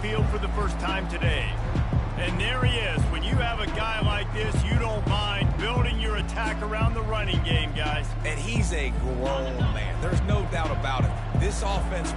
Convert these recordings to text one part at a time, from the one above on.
field for the first time today. And there he is. When you have a guy like this, you don't mind building your attack around the running game, guys. And he's a grown man. There's no doubt about it. This offense...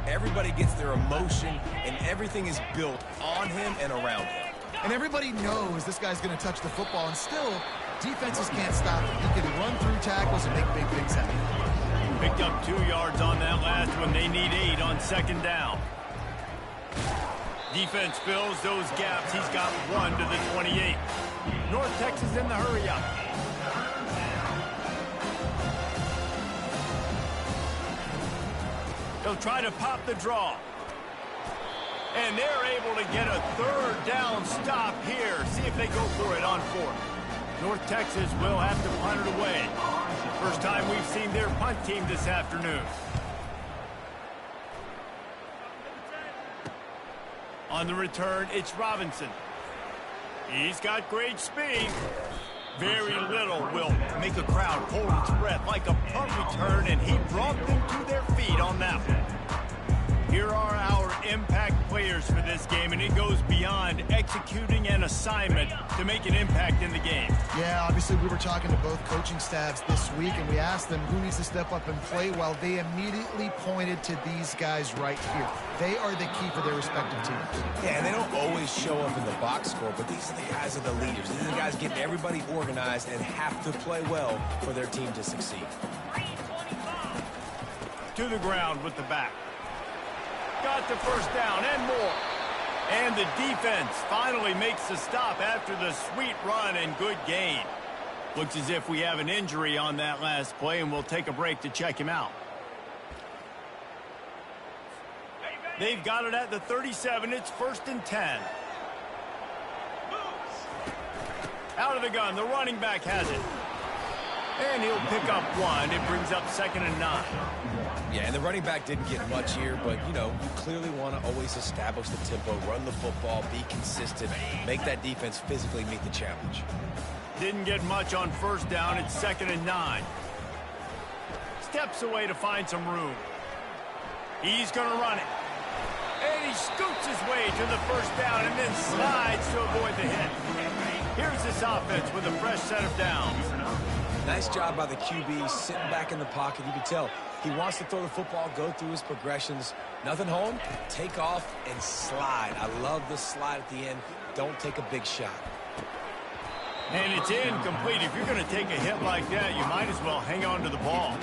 Everybody gets their emotion, and everything is built on him and around him. And everybody knows this guy's going to touch the football, and still, defenses can't stop him. He can run through tackles and make big things happen. Picked up 2 yards on that last one. They need 8 on second down. Defense fills those gaps. He's got 1 to the 28. North Texas in the hurry-up. They'll try to pop the draw. And they're able to get a third down stop here. See if they go for it on 4th. North Texas will have to punt it away. First time we've seen their punt team this afternoon. On the return, it's Robinson. He's got great speed. Very little will make a crowd hold its breath like a punt return, and he brought them to their feet on that one. Here are our impact players for this game, and it goes beyond executing an assignment to make an impact in the game. Yeah, obviously we were talking to both coaching staffs this week, and we asked them who needs to step up and play well. They immediately pointed to these guys right here. They are the key for their respective teams. Yeah, and they don't always show up in the box score, but these are the guys are the leaders. These are the guys getting everybody organized and have to play well for their team to succeed. To the ground with the back. Got the first down and more. And the defense finally makes the stop after the sweet run and good gain. Looks as if we have an injury on that last play, and we'll take a break to check him out. They've got it at the 37. It's 1st and 10. Out of the gun. The running back has it. And he'll pick up 1. It brings up 2nd and 9. Yeah, and the running back didn't get much here, but, you know, you clearly want to always establish the tempo, run the football, be consistent, make that defense physically meet the challenge. Didn't get much on 1st down. It's 2nd and 9. Steps away to find some room. He's going to run it. And he scoots his way to the 1st down and then slides to avoid the hit. Here's this offense with a fresh set of downs. Nice job by the QB sitting back in the pocket. You can tell he wants to throw the football, go through his progressions. Nothing home, take off and slide. I love the slide at the end. Don't take a big shot. And it's incomplete. If you're going to take a hit like that, you might as well hang on to the ball.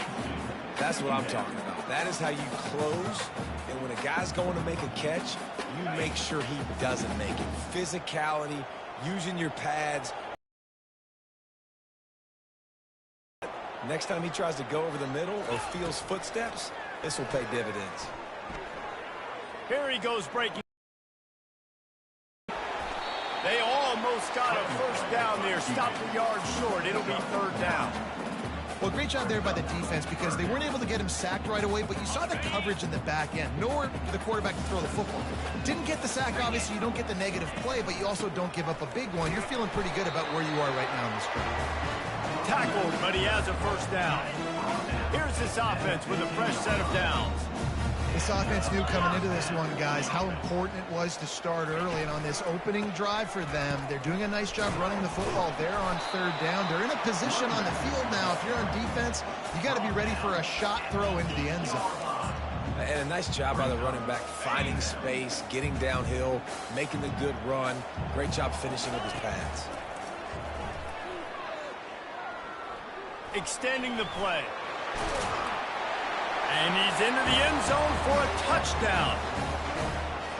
That's what I'm talking about. That is how you close. And when a guy's going to make a catch, you make sure he doesn't make it. Physicality, using your pads. Next time he tries to go over the middle or feels footsteps, this will pay dividends. Here he goes breaking. They almost got a 1st down there. Stopped a yard short. It'll be 3rd down. Well, great job there by the defense because they weren't able to get him sacked right away, but you saw the coverage in the back end. Nowhere for the quarterback to throw the football. Didn't get the sack, obviously. You don't get the negative play, but you also don't give up a big one. You're feeling pretty good about where you are right now in this drive. Tackled, but he has a 1st down. Here's this offense with a fresh set of downs. This offense knew coming into this one, guys, how important it was to start early. And on this opening drive for them, they're doing a nice job running the football. They're on 3rd down. They're in a position on the field now. If you're on defense, you got to be ready for a shot throw into the end zone. And a nice job by the running back, finding space, getting downhill, making the good run. Great job finishing with his pads. Extending the play. And he's into the end zone for a touchdown.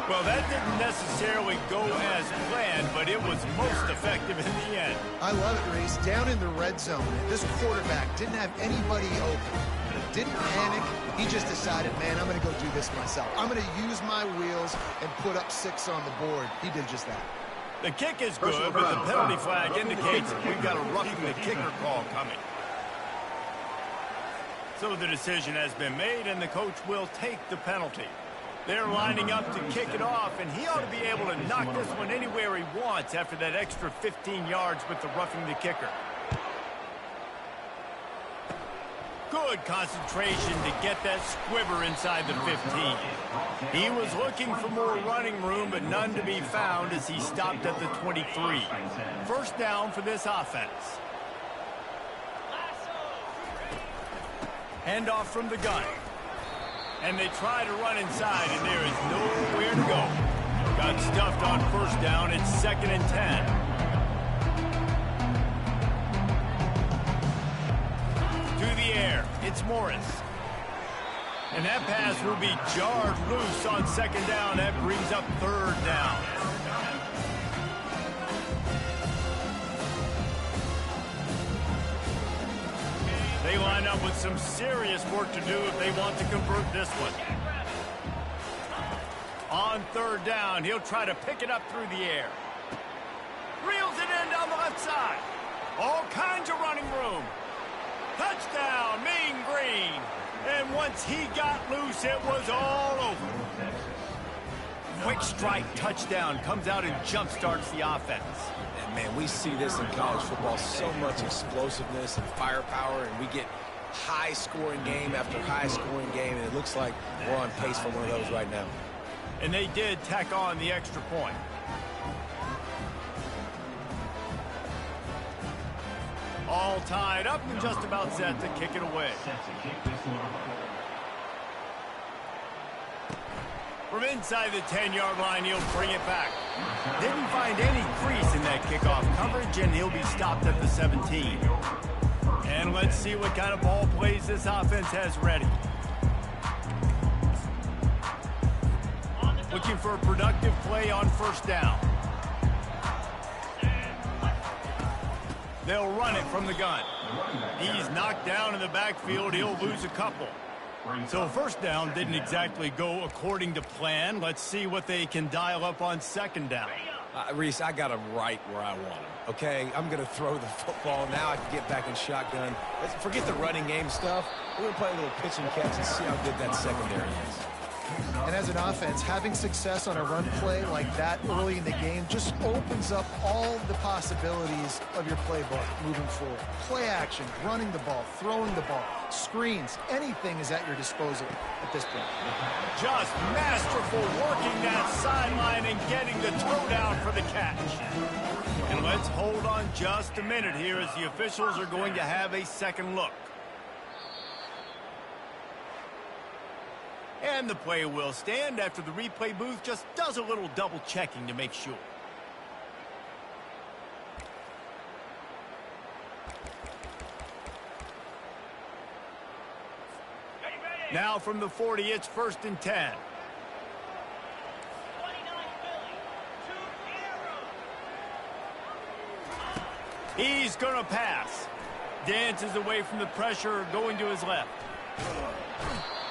Well, that didn't necessarily go as planned, but it was most effective in the end. I love it, Reese. Down in the red zone, this quarterback didn't have anybody open. Didn't panic. He just decided, man, I'm going to go do this myself. I'm going to use my wheels and put up 6 on the board. He did just that. The kick is good, but the penalty flag indicates we've got a roughing the kicker call coming. So the decision has been made, and the coach will take the penalty. They're lining up to kick it off, and he ought to be able to knock this one anywhere he wants after that extra 15 yards with the roughing the kicker. Good concentration to get that squibber inside the 15. He was looking for more running room, but none to be found as he stopped at the 23. First down for this offense. Handoff from the gun. And they try to run inside, and there is nowhere to go. Got stuffed on first down. It's 2nd and 10. To the air. It's Morris. And that pass will be jarred loose on 2nd down. That brings up 3rd down. They line up with some serious work to do if they want to convert this one. On 3rd down, he'll try to pick it up through the air. Reels it in down the left side. All kinds of running room. Touchdown, Mean Green. And once he got loose, it was all over. Quick strike touchdown comes out and jump starts the offense. And man, we see this in college football, so much explosiveness and firepower, and we get high-scoring game after high-scoring game, and it looks like we're on pace for one of those right now. And they did tack on the extra point. All tied up and just about set to kick it away. From inside the 10-yard line, he'll bring it back. Didn't find any crease in that kickoff coverage, and he'll be stopped at the 17. And let's see what kind of ball plays this offense has ready. Looking for a productive play on first down. They'll run it from the gun. He's knocked down in the backfield. He'll lose a couple. So first down didn't exactly go according to plan. Let's see what they can dial up on 2nd down. Reese, I got him right where I want him, okay? I'm going to throw the football. Now I can get back in shotgun. Forget the running game stuff. We're going to play a little pitch and catch and see how good that secondary is. And as an offense, having success on a run play like that early in the game just opens up all the possibilities of your playbook moving forward. Play action, running the ball, throwing the ball, screens, anything is at your disposal at this point. Just masterful working that sideline and getting the toe down for the catch. And let's hold on just a minute here as the officials are going to have a second look. And the play will stand after the replay booth just does a little double checking to make sure. Now from the 40, it's 1st and 10. He's going to pass. Dances away from the pressure, going to his left.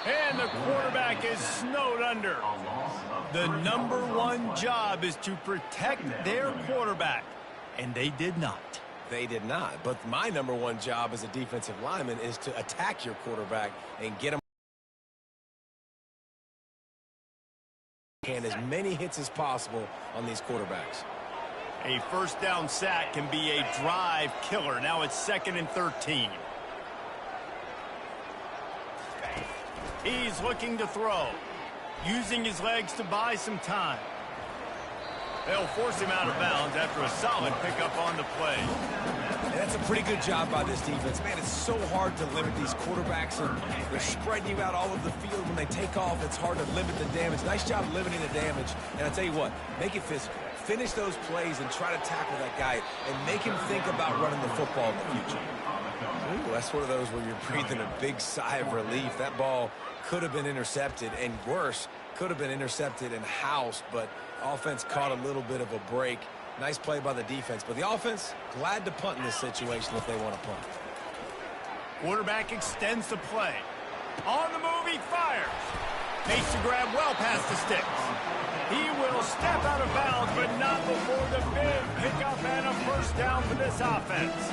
And the quarterback is snowed under. The #1 job is to protect their quarterback, and they did not. They did not. But my #1 job as a defensive lineman is to attack your quarterback and get him and as many hits as possible on these quarterbacks. A first down sack can be a drive killer. Now it's 2nd and 13. He's looking to throw, using his legs to buy some time. They'll force him out of bounds after a solid pickup on the play. And that's a pretty good job by this defense. Man, it's so hard to limit these quarterbacks, and they're spreading you out all over the field. When they take off, it's hard to limit the damage. Nice job limiting the damage. And I tell you what, make it physical. Finish those plays and try to tackle that guy and make him think about running the football in the future. Ooh, that's one of those where you're breathing a big sigh of relief. That ball could have been intercepted, and worse, could have been intercepted and housed, but offense caught a little bit of a break. Nice play by the defense, but the offense glad to punt in this situation if they want to punt. Quarterback extends the play. On the move, he fires. Makes the grab well past the sticks. He will step out of bounds, but not before the big pickup and a first down for this offense.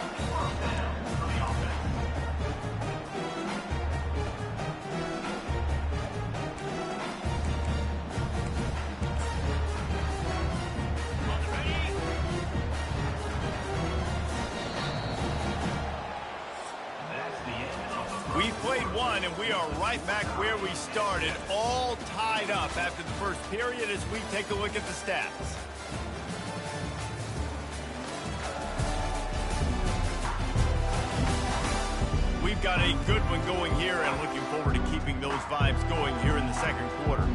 We've played one, and we are right back where we started, all tied up after the first period as we take a look at the stats. We've got a good one going here, and looking forward to keeping those vibes going here in the second quarter.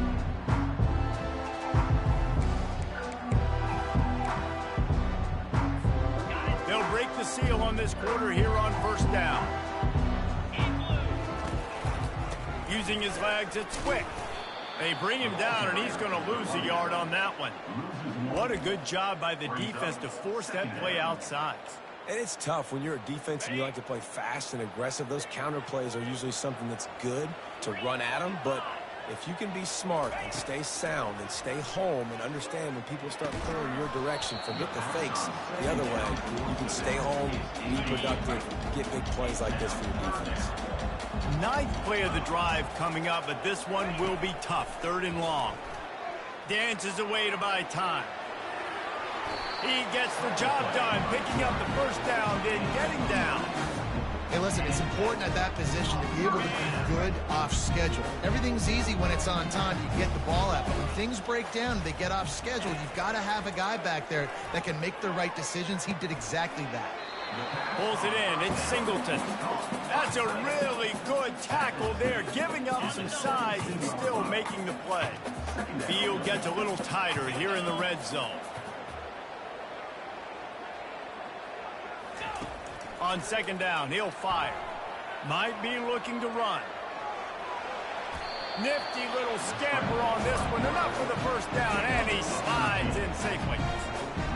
They'll break the seal on this quarter here on first down. Using his legs, it's quick. They bring him down, and he's going to lose a yard on that one. What a good job by the defense to force that play outside. And it's tough when you're a defense and you like to play fast and aggressive. Those counter plays are usually something that's good to run at them, but if you can be smart and stay sound and stay home and understand when people start pulling your direction, forget the fakes the other way, you can stay home, be productive, get big plays like this for your defense. Ninth play of the drive coming up, but this one will be tough. 3rd and long. Dances away to buy time. He gets the job done, picking up the first down, then getting down. Hey, listen, it's important at that position to be able to be good off schedule. Everything's easy when it's on time. You get the ball out. But when things break down, they get off schedule. You've got to have a guy back there that can make the right decisions. He did exactly that. Pulls it in. It's Singleton. That's a really good tackle there, giving up some size and still making the play. Field gets a little tighter here in the red zone. On 2nd down, he'll fire. Might be looking to run. Nifty little scamper on this one. Enough for the first down, and he slides in safely.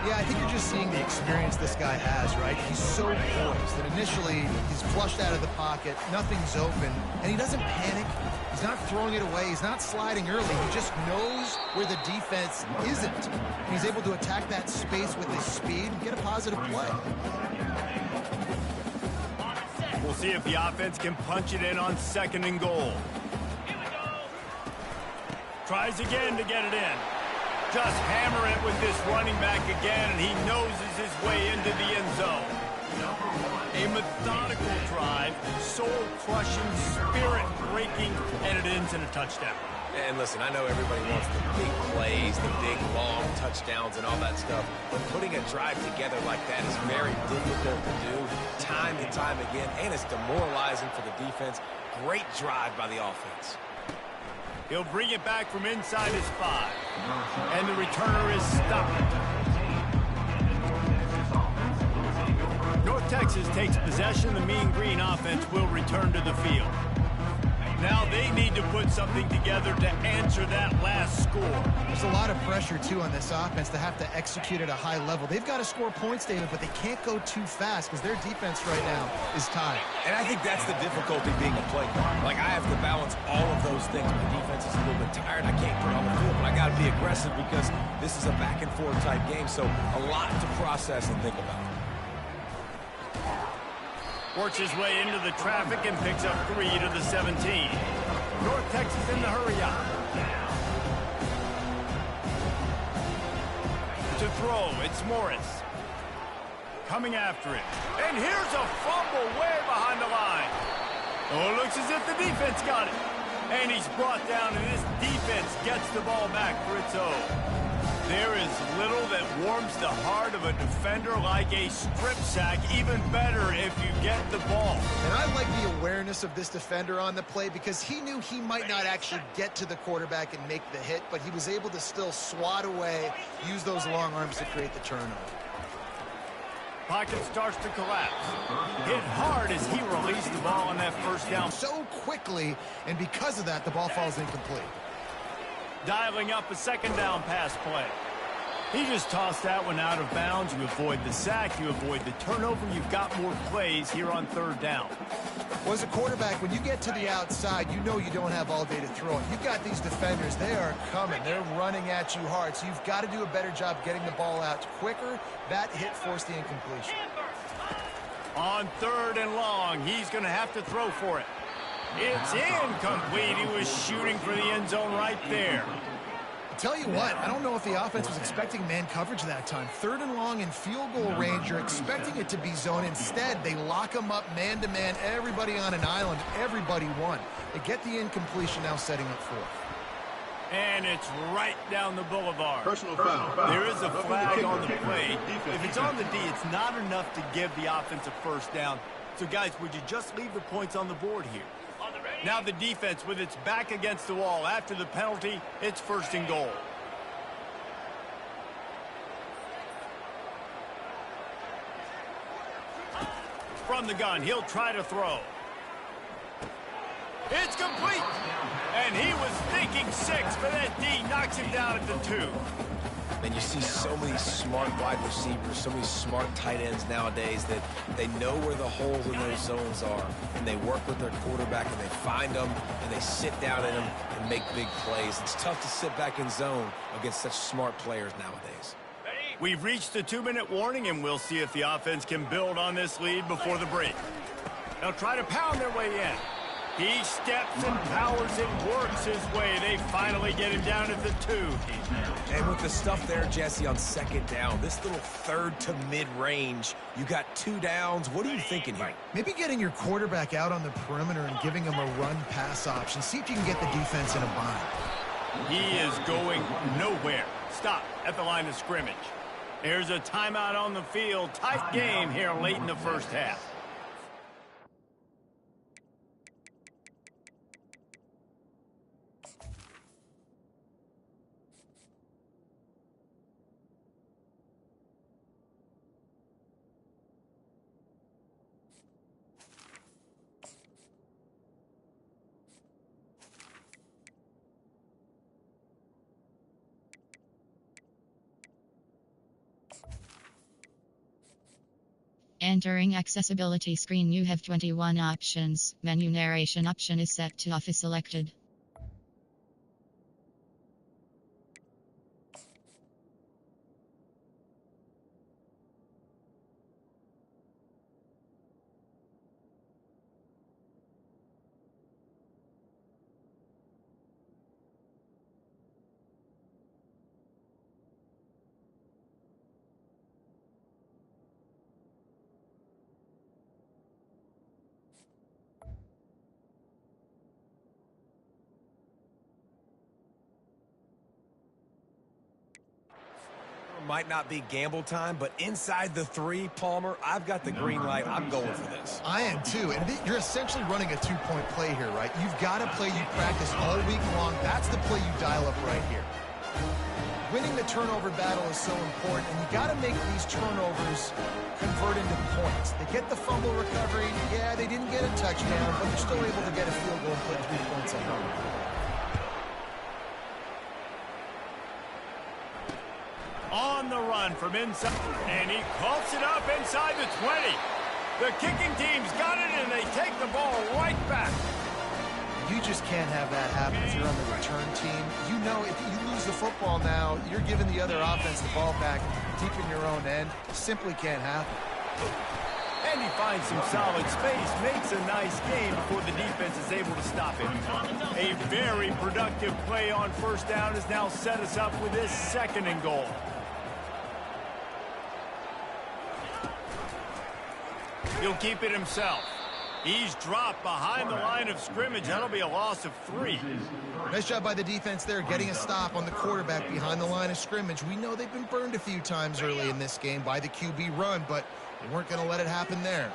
Yeah, I think you're just seeing the experience this guy has, right? He's so poised that initially he's flushed out of the pocket, nothing's open, and he doesn't panic. He's not throwing it away. He's not sliding early. He just knows where the defense isn't. He's able to attack that space with his speed and get a positive play. We'll see if the offense can punch it in on 2nd and goal. Tries again to get it in. Just hammer it with this running back again, and he noses his way into the end zone. A methodical drive, soul-crushing, spirit-breaking, and it ends in a touchdown. And listen, I know everybody wants the big plays, the big, long touchdowns and all that stuff, but putting a drive together like that is very difficult to do time and time again, and it's demoralizing for the defense. Great drive by the offense. He'll bring it back from inside his 5. And the returner is stopped. North Texas takes possession. The Mean Green offense will return to the field. Now they need to put something together to answer that last score. There's a lot of pressure, too, on this offense to have to execute at a high level. They've got to score points, David, but they can't go too fast because their defense right now is tied. And I think that's the difficulty being a play caller. Like, I have to balance all of those things. My defense is a little bit tired. I can't put on the field, but I got to be aggressive because this is a back-and-forth type game, so a lot to process and think about. Works his way into the traffic and picks up 3 to the 17. North Texas in the hurry up. To throw, it's Morris. Coming after it. And here's a fumble way behind the line. Oh, it looks as if the defense got it. And he's brought down, and this defense gets the ball back for its own. There is little that warms the heart of a defender like a strip sack. Even better if you get the ball. And I like the awareness of this defender on the play because he knew he might not actually get to the quarterback and make the hit, but he was able to still swat away, use those long arms to create the turnover. pocket starts to collapse. Hit hard as he released the ball on that first down. So quickly, and because of that, the ball falls incomplete. Dialing up a second down pass play. He just tossed that one out of bounds. You avoid the sack, you avoid the turnover. You've got more plays here on third down. Well, as a quarterback, when you get to the outside, you know you don't have all day to throw it. You've got these defenders. They are coming. They're running at you hard. So you've got to do a better job getting the ball out quicker. That hit forced the incompletion. On third and long, he's going to have to throw for it. It's incomplete. He was shooting for the end zone right there. Tell you what, I don't know if the offense was expecting man coverage that time. Third and long in field goal range, you're expecting it to be zone. Instead, they lock them up man-to-man, everybody on an island, everybody won. They get the incompletion, now setting up fourth. And it's right down the boulevard. Personal foul. There is a flag on the play. If it's on the D, it's not enough to give the offense a first down. So, guys, would you just leave the points on the board here? Now the defense with its back against the wall. After the penalty, it's first and goal. From the gun, he'll try to throw. It's complete. And he was thinking 6, but that D knocks him down at the 2. And you see so many smart wide receivers, so many smart tight ends nowadays that they know where the holes in those zones are, and they work with their quarterback, and they find them, and they sit down in them and make big plays. It's tough to sit back in zone against such smart players nowadays. We've reached the 2-minute warning, and we'll see if the offense can build on this lead before the break. They'll try to pound their way in. He steps and powers and works his way. They finally get him down at the 2. And with the stuff there, Jesse, on second down, this little third to mid-range, you got 2 downs. What are you thinking here? Maybe getting your quarterback out on the perimeter and giving him a run-pass option. See if you can get the defense in a bind. He is going nowhere. Stop at the line of scrimmage. There's a timeout on the field. Tight game here late in the first half. Entering accessibility screen, you have 21 options. Menu narration option is set to off is selected. Might not be gamble time, but inside the 3, Palmer, I've got the green light. I'm going for this. I am too, and you're essentially running a 2-point play here, right? You've got a play you practice all week long. That's the play you dial up right here. Winning the turnover battle is so important, and you got to make these turnovers convert into points. They get the fumble recovery. Yeah, they didn't get a touchdown, but they're still able to get a field goal and put 3 points on home. On the run from inside, and he coughs it up inside the 20. The kicking team's got it, and they take the ball right back. You just can't have that happen if you're on the return team. You know if you lose the football now, you're giving the other offense the ball back deep in your own end. Simply can't happen. And he finds some solid space, makes a nice game before the defense is able to stop him. A very productive play on first down has now set us up with this second and goal. He'll keep it himself. He's dropped behind the line of scrimmage. That'll be a loss of 3. Nice job by the defense there, getting a stop on the quarterback behind the line of scrimmage. We know they've been burned a few times early in this game by the QB run, but they weren't going to let it happen there.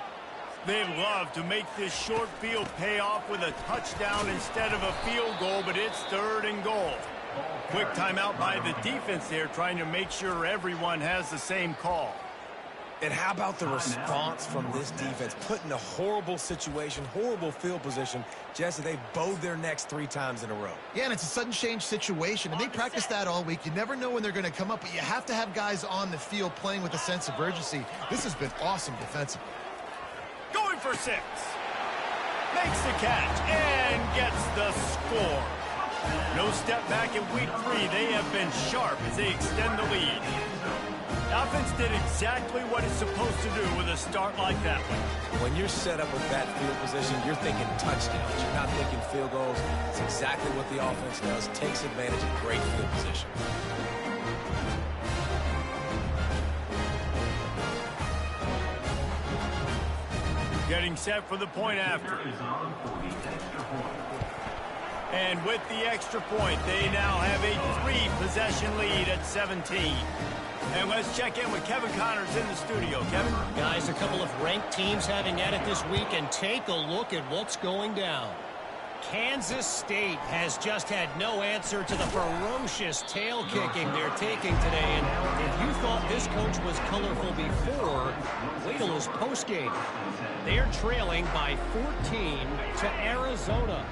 They'd love to make this short field pay off with a touchdown instead of a field goal, but it's third and goal. Quick timeout by the defense there, trying to make sure everyone has the same call. And how about the response from this defense? Put in a horrible situation, horrible field position, just as they bowed their necks 3 times in a row. Yeah, and it's a sudden change situation, and they practice that all week. You never know when they're going to come up, but you have to have guys on the field playing with a sense of urgency. This has been awesome defensively. Going for 6. Makes the catch and gets the score. No step back in week 3. They have been sharp as they extend the lead. The offense did exactly what it's supposed to do with a start like that one. When you're set up with that field position, you're thinking touchdowns. You're not thinking field goals. It's exactly what the offense does. Takes advantage of great field position. Getting set for the point after. And with the extra point, they now have a 3-possession lead at 17. And let's check in with Kevin Connors in the studio. Kevin? Guys, a couple of ranked teams having at it this week, and take a look at what's going down. Kansas State has just had no answer to the ferocious tail kicking they're taking today. And if you thought this coach was colorful before, wait till his postgame. They're trailing by 14 to Arizona.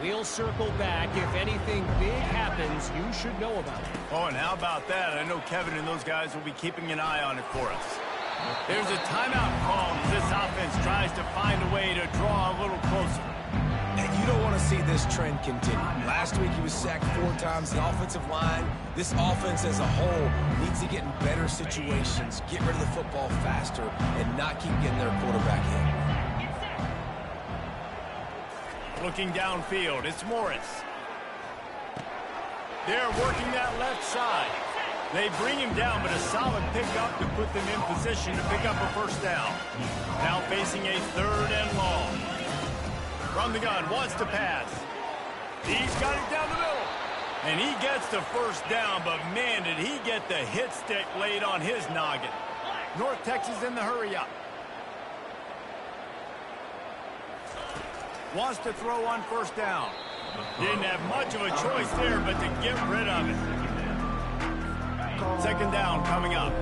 We'll circle back. If anything big happens, you should know about it. Oh, and how about that? I know Kevin and those guys will be keeping an eye on it for us. There's a timeout call as this offense tries to find a way to draw a little closer. And you don't want to see this trend continue. Last week he was sacked 4 times. The offensive line, this offense as a whole, needs to get in better situations, get rid of the football faster, and not keep getting their quarterback hit. Looking downfield, it's Morris. They're working that left side. They bring him down, but a solid pickup to put them in position to pick up a first down. Now facing a 3rd and long. From the gun, wants to pass. He's got it down the middle. And he gets the first down, but man, did he get the hit stick laid on his noggin. North Texas in the hurry-up. Wants to throw on first down. Didn't have much of a choice there, but to get rid of it. 2nd down coming up.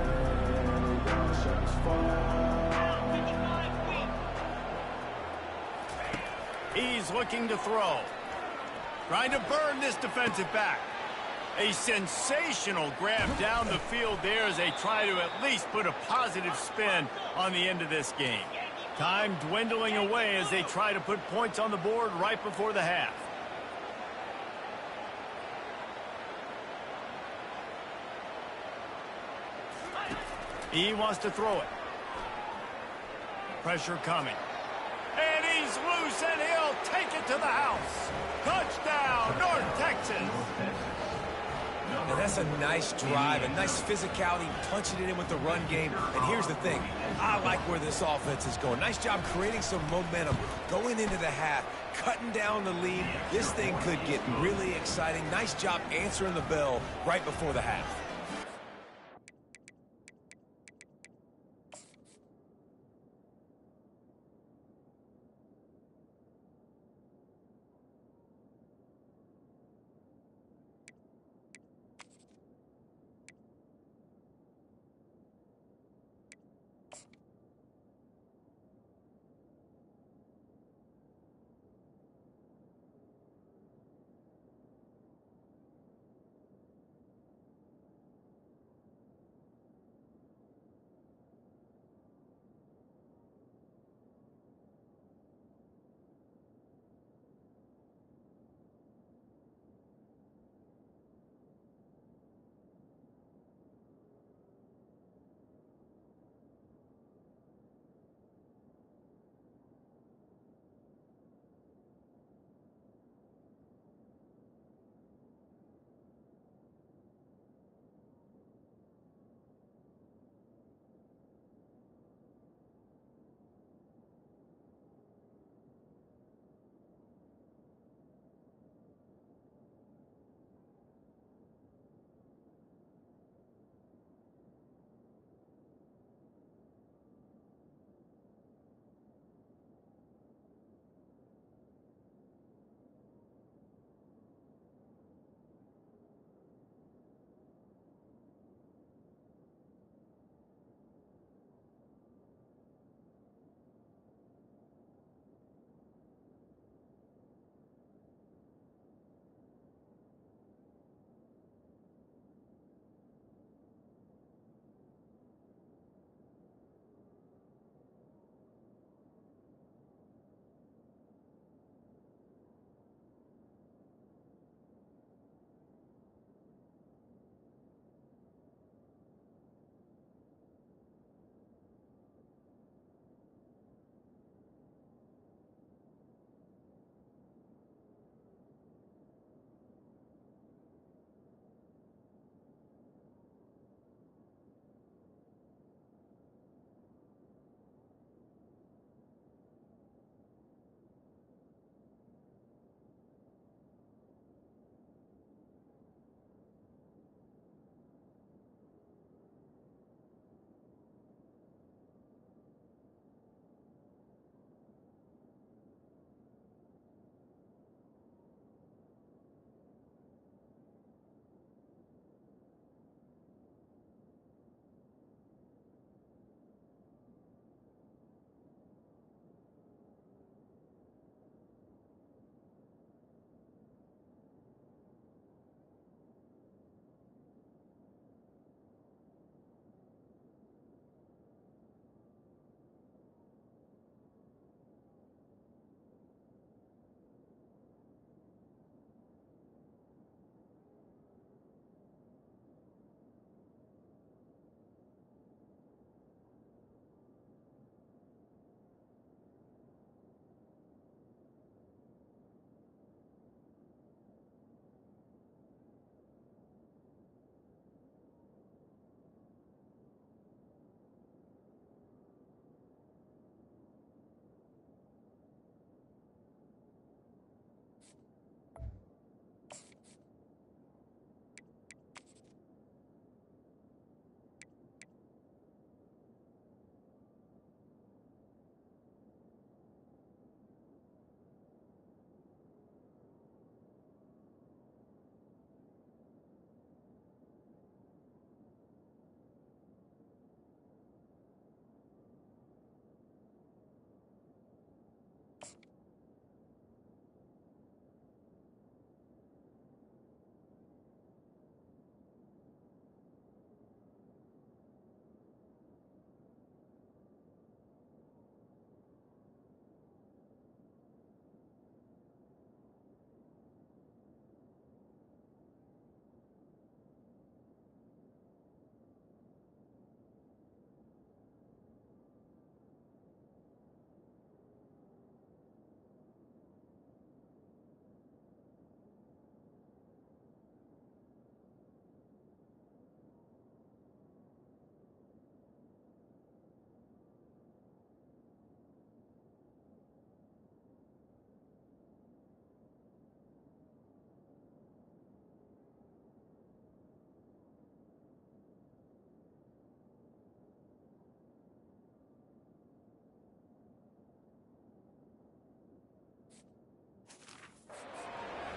He's looking to throw. Trying to burn this defensive back. A sensational grab down the field there as they try to at least put a positive spin on the end of this game. Time dwindling away as they try to put points on the board right before the half. He wants to throw it. Pressure coming. And he's loose, and he'll take it to the house. Touchdown, North Texas. And that's a nice drive, a nice physicality, punching it in with the run game. And here's the thing. I like where this offense is going. Nice job creating some momentum, going into the half, cutting down the lead. This thing could get really exciting. Nice job answering the bell right before the half.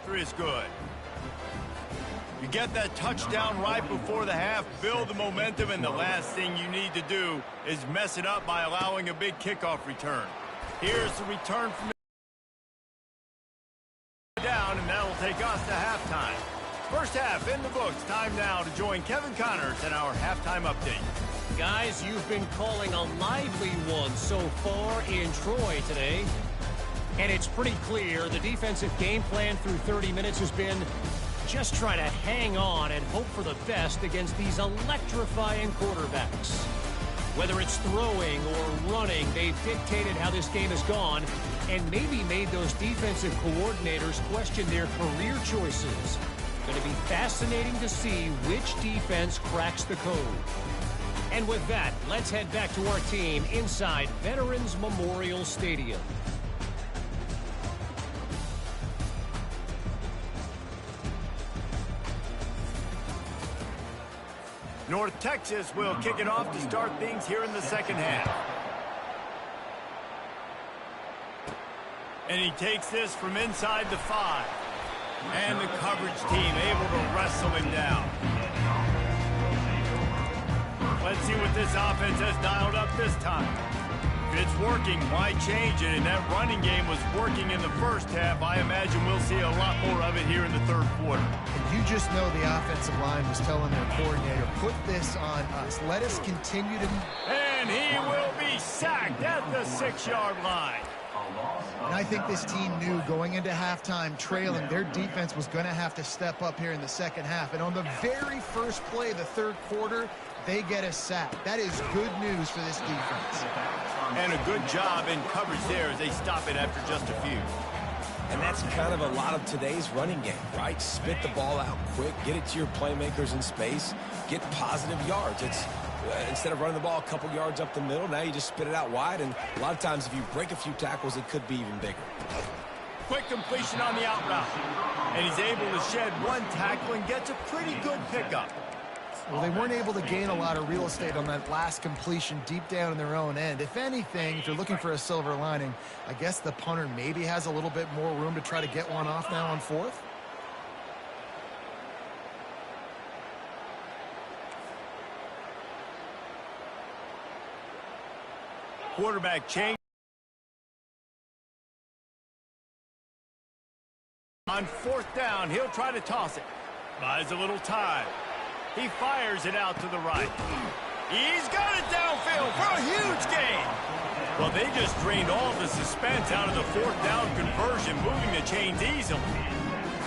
after is good. You get that touchdown right before the half, build the momentum, and the last thing you need to do is mess it up by allowing a big kickoff return. Here's the return from down, and that'll take us to halftime. First half in the books. Time now to join Kevin Connors in our halftime update. Guys, you've been calling a lively one so far in Troy today. And it's pretty clear the defensive game plan through 30 minutes has been just try to hang on and hope for the best against these electrifying quarterbacks. Whether it's throwing or running, they've dictated how this game has gone and maybe made those defensive coordinators question their career choices. Going to be fascinating to see which defense cracks the code. And with that, let's head back to our team inside Veterans Memorial Stadium. North Texas will kick it off to start things here in the second half. And he takes this from inside the 5. And the coverage team able to wrestle him down. Let's see what this offense has dialed up this time. If it's working, why change it? And that running game was working in the first half. I imagine we'll see a lot more of it here in the third quarter. And you just know the offensive line was telling their coordinator, put this on us. Let us continue to... And he will be sacked at the 6-yard line. And I think this team knew going into halftime trailing, their defense was going to have to step up here in the second half. And on the very first play of the third quarter, they get a sack. That is good news for this defense. And a good job in coverage there as they stop it after just a few. And that's kind of a lot of today's running game, right? Spit the ball out quick, get it to your playmakers in space, get positive yards. It's instead of running the ball a couple yards up the middle, now you just spit it out wide, and a lot of times if you break a few tackles, it could be even bigger. Quick completion on the out route. And he's able to shed one tackle and gets a pretty good pickup. Well, they weren't able to gain a lot of real estate on that last completion deep down in their own end. If anything, if you're looking for a silver lining, I guess the punter maybe has a little bit more room to try to get one off now on fourth. Quarterback change. On fourth down, he'll try to toss it. Buys a little time. He fires it out to the right. He's got it downfield for a huge gain. Well, they just drained all the suspense out of the fourth down conversion, moving the chains easily.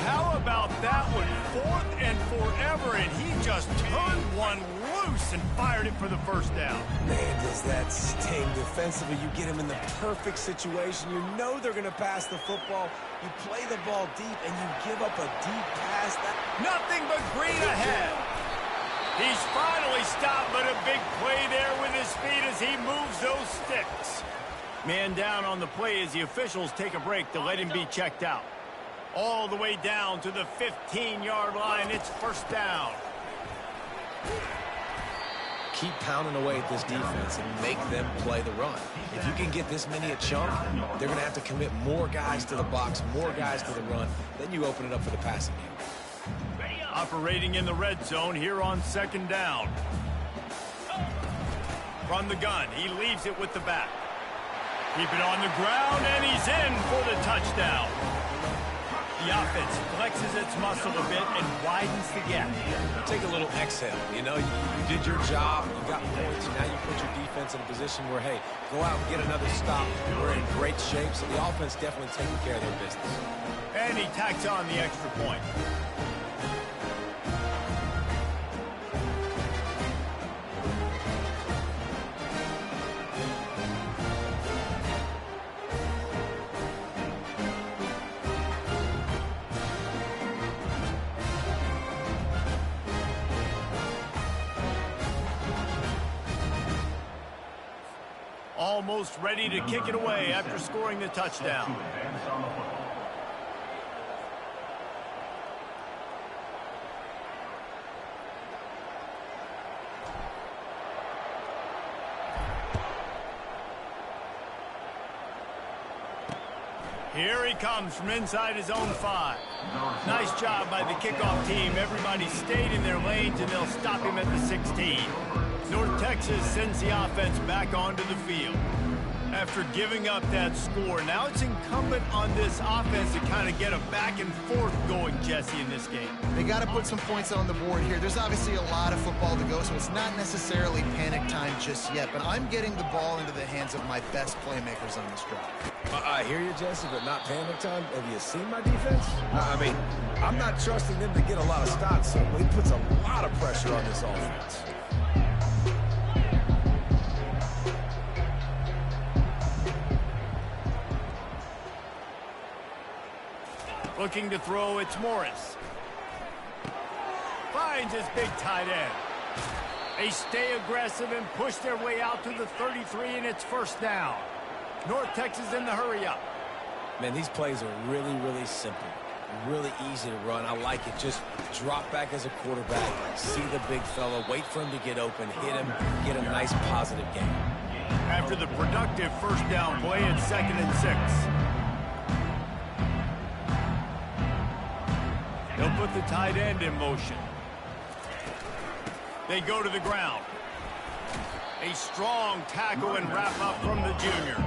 How about that one? Fourth and forever, and he just turned one loose and fired it for the first down. Man, does that sting defensively. You get him in the perfect situation. You know they're going to pass the football. You play the ball deep, and you give up a deep pass. Nothing but green ahead. He's finally stopped, but a big play there with his feet as he moves those sticks. Man down on the play as the officials take a break to let him be checked out. All the way down to the 15-yard line. It's first down. Keep pounding away at this defense and make them play the run. If you can get this many a chunk, they're going to have to commit more guys to the box, more guys to the run. Then you open it up for the passing game. Operating in the red zone here on second down. From the gun, he leaves it with the back. Keep it on the ground, and he's in for the touchdown. The offense flexes its muscle a bit and widens the gap. Take a little exhale. You know, you did your job, you got points, and now you put your defense in a position where, hey, go out and get another stop. We're in great shape, so the offense definitely taking care of their business. And he tacks on the extra point. Almost ready to kick it away after scoring the touchdown. Here he comes from inside his own 5. Nice job by the kickoff team. Everybody stayed in their lanes, and they'll stop him at the 16. North Texas sends the offense back onto the field. After giving up that score, now it's incumbent on this offense to kind of get a back and forth going, Jesse, in this game. They got to put some points on the board here. There's obviously a lot of football to go, so it's not necessarily panic time just yet, but I'm getting the ball into the hands of my best playmakers on this drive. I hear you, Jesse, but not panic time. Have you seen my defense? I mean, I'm not trusting them to get a lot of stops, so it puts a lot of pressure on this offense. Looking to throw, it's Morris. Finds his big tight end. They stay aggressive and push their way out to the 33, and it's first down. North Texas in the hurry up. Man, these plays are really, really simple. Really easy to run. I like it. Just drop back as a quarterback, see the big fella, wait for him to get open, hit him, get a nice positive gain. After the productive first down play, it's 2nd and 6. They'll put the tight end in motion. They go to the ground. A strong tackle and wrap up from the junior.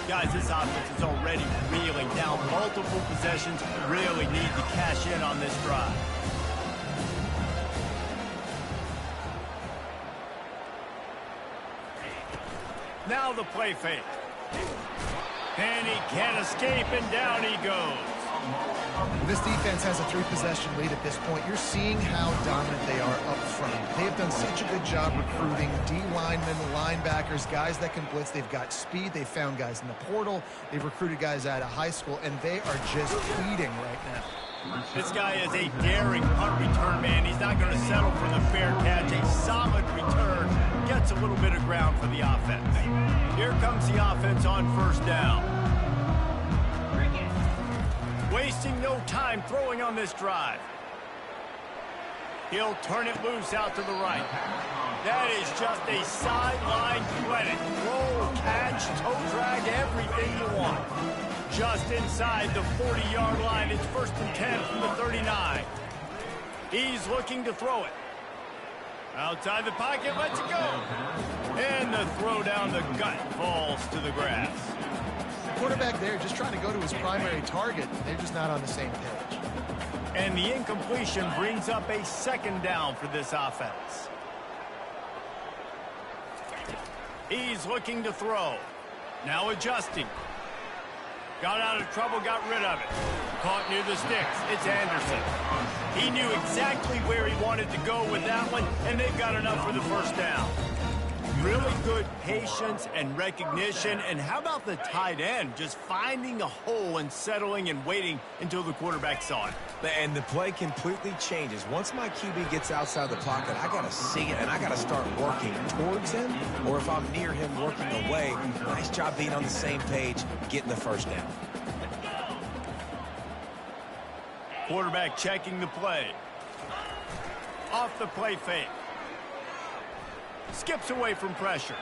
Guys, this offense is already reeling down multiple possessions. Really need to cash in on this drive. Now the play fake. And he can't escape, and down he goes. This defense has a 3-possession lead at this point. You're seeing how dominant they are up front. They have done such a good job recruiting D-linemen, linebackers, guys that can blitz. They've got speed. They've found guys in the portal. They've recruited guys out of high school, and they are just eating right now. This guy is a daring punt return man. He's not going to settle for the fair catch. A solid return. Gets a little bit of ground for the offense. Here comes the offense on first down. Wasting no time throwing on this drive. He'll turn it loose out to the right. That is just a sideline clinic. Roll, catch, toe drag, everything you want. Just inside the 40-yard line. It's 1st and 10 from the 39. He's looking to throw it. Outside the pocket, lets it go. And the throw down the gut falls to the grass. Quarterback there just trying to go to his primary target. They're just not on the same page. And the incompletion brings up a 2nd down for this offense. He's looking to throw. Now adjusting. Got out of trouble, got rid of it. Caught near the sticks. It's Anderson. He knew exactly where he wanted to go with that one, and they've got enough for the first down. Really good patience and recognition. And how about the tight end just finding a hole and settling and waiting until the quarterback saw it? And the play completely changes. Once my QB gets outside the pocket, I got to see it, and I got to start working towards him, or if I'm near him, working away. Nice job being on the same page, getting the first down. Quarterback checking the play. Off the play fake. Skips away from pressure.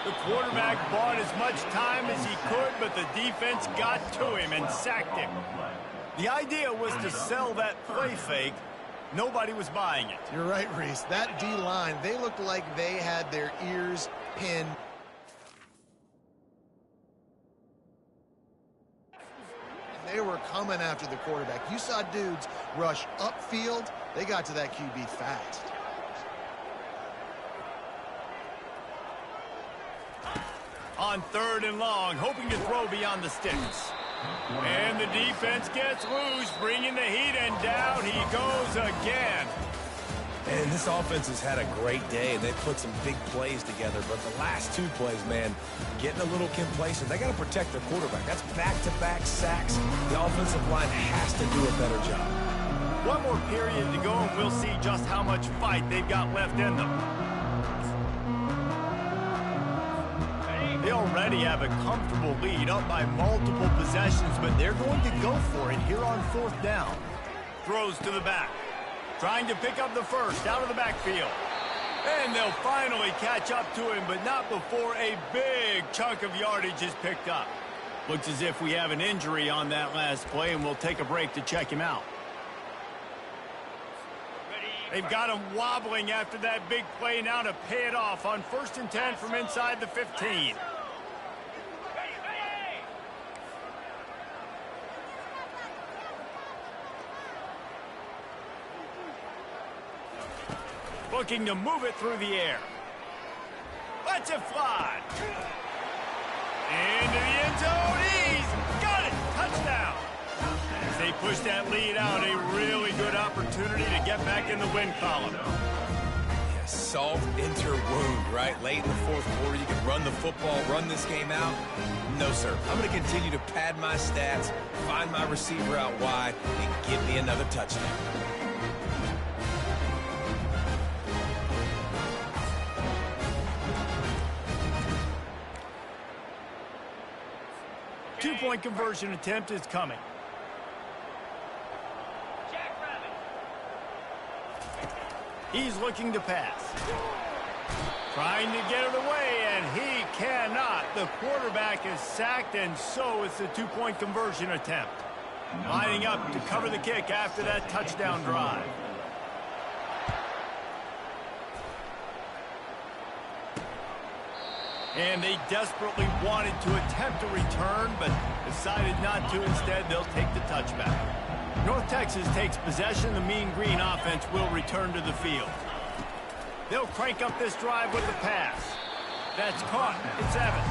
The quarterback bought as much time as he could, but the defense got to him and sacked him. The idea was to sell that play fake. Nobody was buying it. You're right, Reese. That D-line, they looked like they had their ears pinned. They were coming after the quarterback. You saw dudes rush upfield. They got to that QB fast. On 3rd and long, hoping to throw beyond the sticks. And the defense gets loose, bringing the heat, and down he goes again. And this offense has had a great day, and they've put some big plays together. But the last 2 plays, man, getting a little complacent. They got to protect their quarterback. That's back-to-back sacks. The offensive line has to do a better job. One more period to go, and we'll see just how much fight they've got left in them. They already have a comfortable lead, up by multiple possessions, but they're going to go for it here on 4th down. Throws to the back. Trying to pick up the first out of the backfield. And they'll finally catch up to him, but not before a big chunk of yardage is picked up. Looks as if we have an injury on that last play, and we'll take a break to check him out. They've got him wobbling after that big play now to pay it off on 1st and 10 from inside the 15. Looking to move it through the air. Lets it fly. Into the end zone. He's got it. Touchdown. As they push that lead out, a really good opportunity to get back in the win column. Yeah, salt into wound, right? Late in the 4th quarter, you can run the football, run this game out. No, sir. I'm going to continue to pad my stats, find my receiver out wide, and give me another touchdown. Two-point conversion attempt is coming. He's looking to pass. Trying to get it away, and he cannot. The quarterback is sacked, and so is the two-point conversion attempt. Lining up to cover the kick after that touchdown drive. And they desperately wanted to attempt a return, but decided not to. Instead, they'll take the touchback. North Texas takes possession. The Mean Green offense will return to the field. They'll crank up this drive with the pass. That's caught. It's Evans.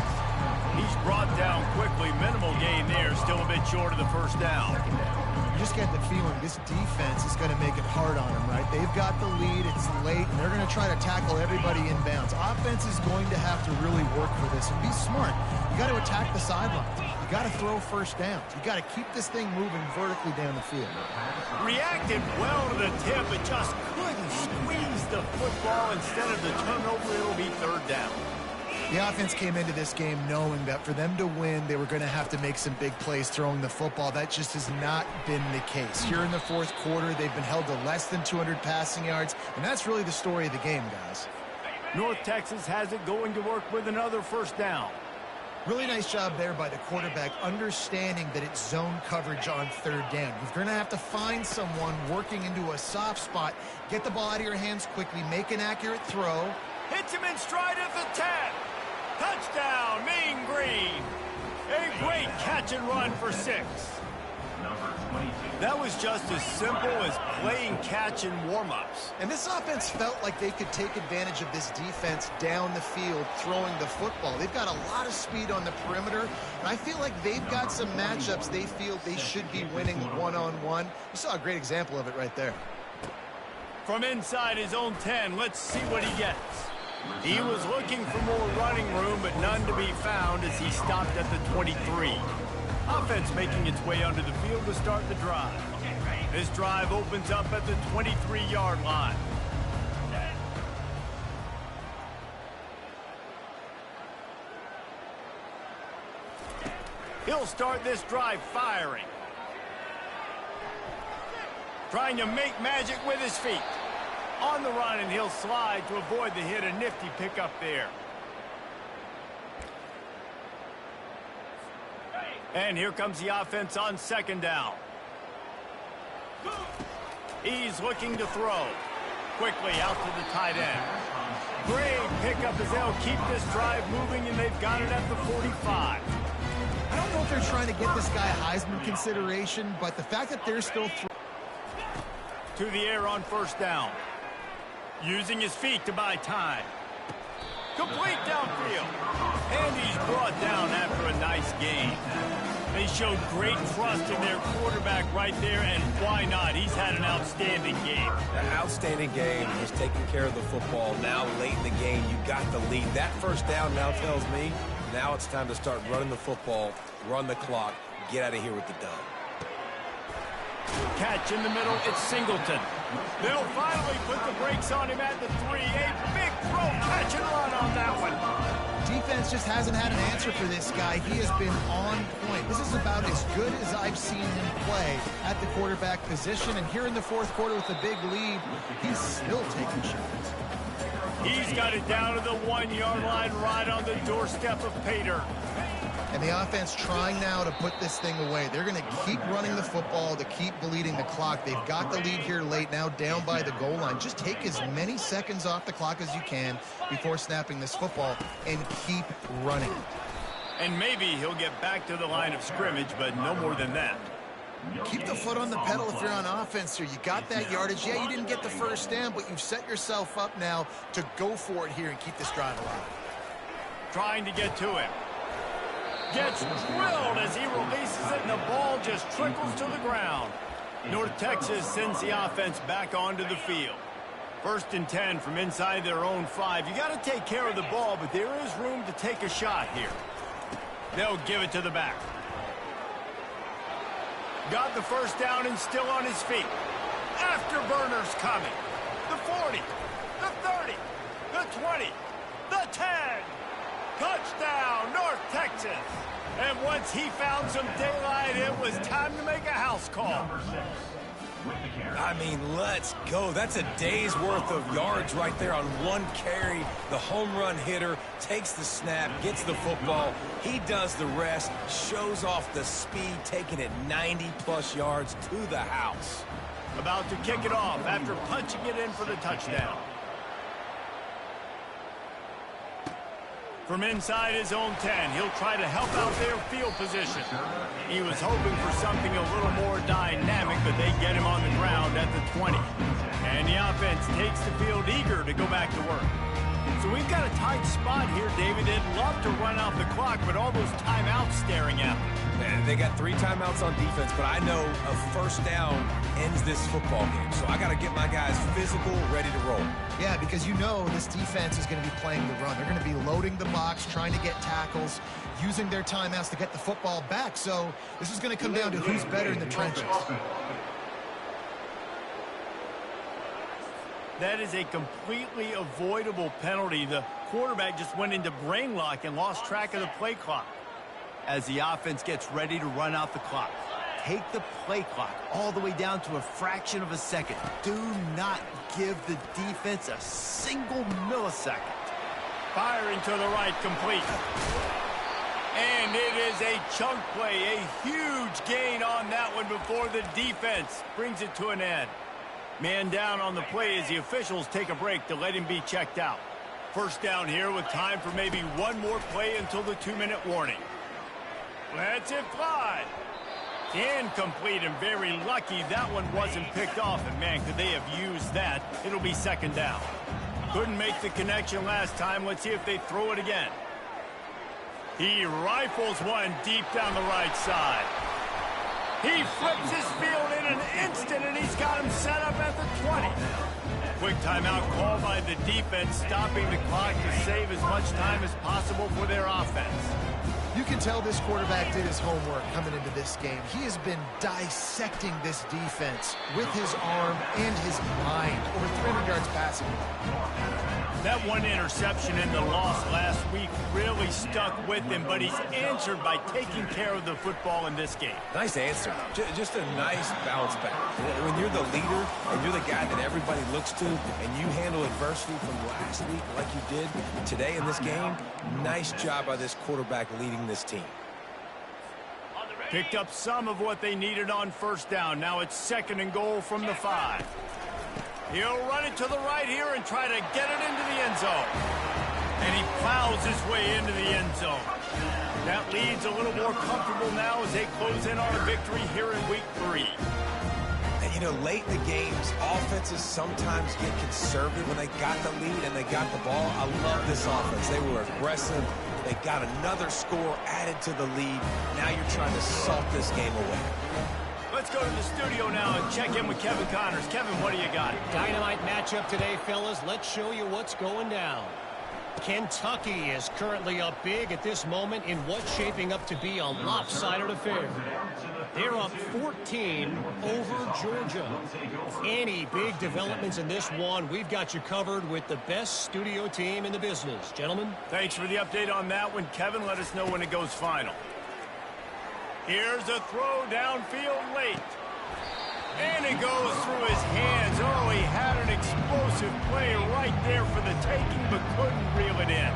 He's brought down quickly. Minimal gain there. Still a bit short of the first down. You just get the feeling this defense is going to make it hard on them, right? They've got the lead. It's late, and they're going to try to tackle everybody inbounds. Offense is going to have to really work for this and be smart. You got to attack the sidelines. You got to throw first downs. You got to keep this thing moving vertically down the field. Reacted well to the tip, but just couldn't squeeze the football. Instead of the turnover, it'll be 3rd down. The offense came into this game knowing that for them to win, they were going to have to make some big plays throwing the football. That just has not been the case. Here in the 4th quarter, they've been held to less than 200 passing yards, and that's really the story of the game, guys. North Texas has it going to work with another first down. Really nice job there by the quarterback, understanding that it's zone coverage on 3rd down. You're going to have to find someone working into a soft spot, get the ball out of your hands quickly, make an accurate throw. Hits him in stride at the 10. Touchdown, Mean Green. A great catch and run for 6. That was just as simple as playing catch and warm-ups. And this offense felt like they could take advantage of this defense down the field throwing the football. They've got a lot of speed on the perimeter, and I feel like they've got some matchups they feel they should be winning one-on-one. You saw a great example of it right there. From inside his own 10, let's see what he gets. He was looking for more running room, but none to be found as he stopped at the 23. Offense making its way onto the field to start the drive. This drive opens up at the 23-yard line. He'll start this drive firing. Trying to make magic with his feet. On the run, and he'll slide to avoid the hit. A nifty pickup there. And here comes the offense on 2nd down. He's looking to throw. Quickly out to the tight end. Great pickup as they'll keep this drive moving, and they've got it at the 45. I don't know if they're trying to get this guy Heisman consideration, but the fact that they're still to the air on 1st down. Using his feet to buy time. Complete downfield. And he's brought down after a nice gain. They showed great trust in their quarterback right there, and why not? He's had an outstanding game. An outstanding game. He's taking care of the football. Now, late in the game, you got the lead. That 1st down now tells me now it's time to start running the football, run the clock, get out of here with the dub. Catch in the middle, it's Singleton. They'll finally put the brakes on him at the 3. A big throw, catch and run on that one. Defense just hasn't had an answer for this guy. He has been on point. This is about as good as I've seen him play at the quarterback position. And here in the 4th quarter with a big lead, he's still taking shots. He's got it down to the 1-yard line right on the doorstep of Pater. And the offense trying now to put this thing away. They're going to keep running the football to keep bleeding the clock. They've got the lead here late, now down by the goal line. Just take as many seconds off the clock as you can before snapping this football and keep running. And maybe he'll get back to the line of scrimmage, but no more than that. Keep the foot on the pedal if you're on offense here. You got that yardage. Yeah, you didn't get the first down, but you've set yourself up now to go for it here and keep this drive alive. Trying to get to him. Gets drilled as he releases it, and the ball just trickles to the ground. North Texas sends the offense back onto the field. 1st and 10 from inside their own 5. You got to take care of the ball, but there is room to take a shot here. They'll give it to the back. Got the first down and still on his feet. Afterburners coming. The 40, the 30, the 20, the 10. Touchdown, North Texas. And once he found some daylight, it was time to make a house call. I mean, let's go. That's a day's worth of yards right there on one carry. The home run hitter takes the snap, gets the football. He does the rest, shows off the speed, taking it 90-plus yards to the house. About to kick it off after punching it in for the touchdown. From inside his own 10, he'll try to help out their field position. He was hoping for something a little more dynamic, but they get him on the ground at the 20. And the offense takes the field eager to go back to work. So we've got a tight spot here, David. They'd love to run out the clock, but all those timeouts staring at them. And they got 3 timeouts on defense, but I know a first down ends this football game. So I got to get my guys physical, ready to roll. Yeah, because you know this defense is going to be playing the run. They're going to be loading the box, trying to get tackles, using their timeouts to get the football back. So this is going to come down to who's better in the trenches. That is a completely avoidable penalty. The quarterback just went into brain lock and lost track of the play clock. As the offense gets ready to run out the clock, take the play clock all the way down to a fraction of a second. Do not give the defense a single millisecond. Firing to the right, complete. And it is a chunk play, a huge gain on that one before the defense brings it to an end. Man down on the play as the officials take a break to let him be checked out. First down here with time for maybe one more play until the 2-minute warning. Lets it fly. Incomplete, and very lucky that one wasn't picked off. And man, could they have used that? It'll be 2nd down. Couldn't make the connection last time. Let's see if they throw it again. He rifles one deep down the right side. He flips his field in an instant, and he's got him set up at the 20. Quick timeout called by the defense, stopping the clock to save as much time as possible for their offense. You can tell this quarterback did his homework coming into this game. He has been dissecting this defense with his arm and his mind. Over 300 yards passing. That one interception in the loss last week really stuck with him, but he's answered by taking care of the football in this game. Nice answer. Just a nice bounce back. When you're the leader and you're the guy that everybody looks to and you handle adversity from last week like you did today in this game, nice job by this quarterback leading this team. Picked up some of what they needed on first down. Now it's 2nd and goal from the 5. He'll run it to the right here and try to get it into the end zone. And he plows his way into the end zone. That lead's a little more comfortable now as they close in on a victory here in week 3. And, you know, late in the games, offenses sometimes get conservative when they got the lead and they got the ball. I love this offense. They were aggressive. They got another score added to the lead. Now you're trying to salt this game away. Let's go to the studio now and check in with Kevin Connors. Kevin, what do you got? Dynamite matchup today, fellas. Let's show you what's going down. Kentucky is currently up big at this moment in what's shaping up to be a lopsided affair. They're up 14 over Georgia. Any big developments in this one, we've got you covered with the best studio team in the business. Gentlemen? Thanks for the update on that one, Kevin. Let us know when it goes final. Here's a throw downfield late. And it goes through his hands. Oh, he had an explosive play right there for the taking, but couldn't reel it in.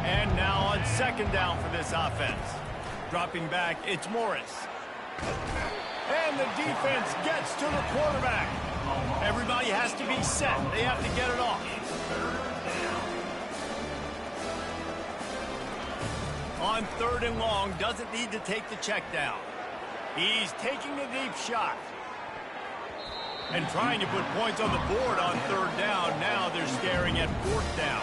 And now on 2nd down for this offense. Dropping back, it's Morris. And the defense gets to the quarterback. Everybody has to be set. They have to get it off. On 3rd and long, doesn't need to take the check down. He's taking a deep shot. And trying to put points on the board on 3rd down. Now they're staring at 4th down.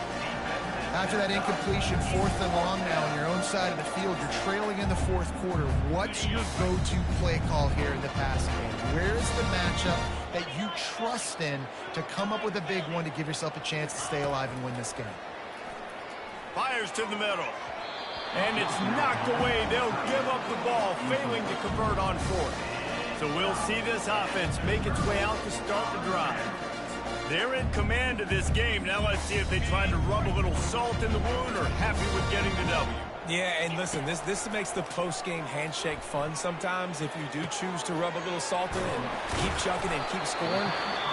After that incompletion, 4th and long now on your own side of the field, you're trailing in the 4th quarter. What's your go-to play call here in the passing game? Where is the matchup that you trust in to come up with a big one to give yourself a chance to stay alive and win this game? Fires to the middle. And it's knocked away. They'll give up the ball, failing to convert on 4th. So we'll see this offense make its way out to start the drive. They're in command of this game. Now let's see if they try to rub a little salt in the wound or happy with getting the W. Yeah, and listen, this makes the post-game handshake fun sometimes. If you do choose to rub a little salt in and keep chucking and keep scoring,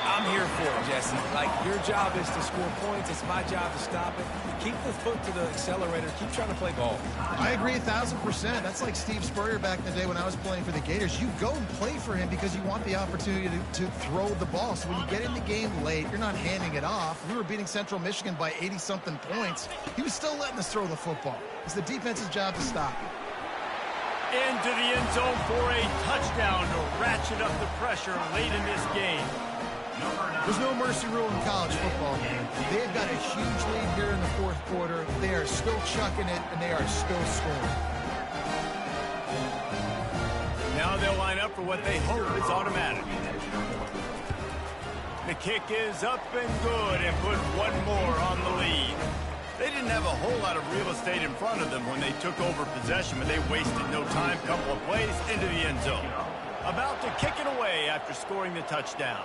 I'm here for it, Jesse. Like, your job is to score points. It's my job to stop it. Keep the foot to the accelerator. Keep trying to play ball. I agree 1,000%. That's like Steve Spurrier back in the day when I was playing for the Gators. You go and play for him because you want the opportunity to throw the ball. So when you get in the game late, you're not handing it off. We were beating Central Michigan by 80-something points. He was still letting us throw the football. It's the defense's job to stop it. Into the end zone for a touchdown to ratchet up the pressure late in this game. There's no mercy rule in college football, man. They've got a huge lead here in the 4th quarter. They are still chucking it, and they are still scoring. Now they'll line up for what they hope is automatic. The kick is up and good and put one more on the lead. They didn't have a whole lot of real estate in front of them when they took over possession, but they wasted no time. Couple of plays into the end zone. About to kick it away after scoring the touchdown.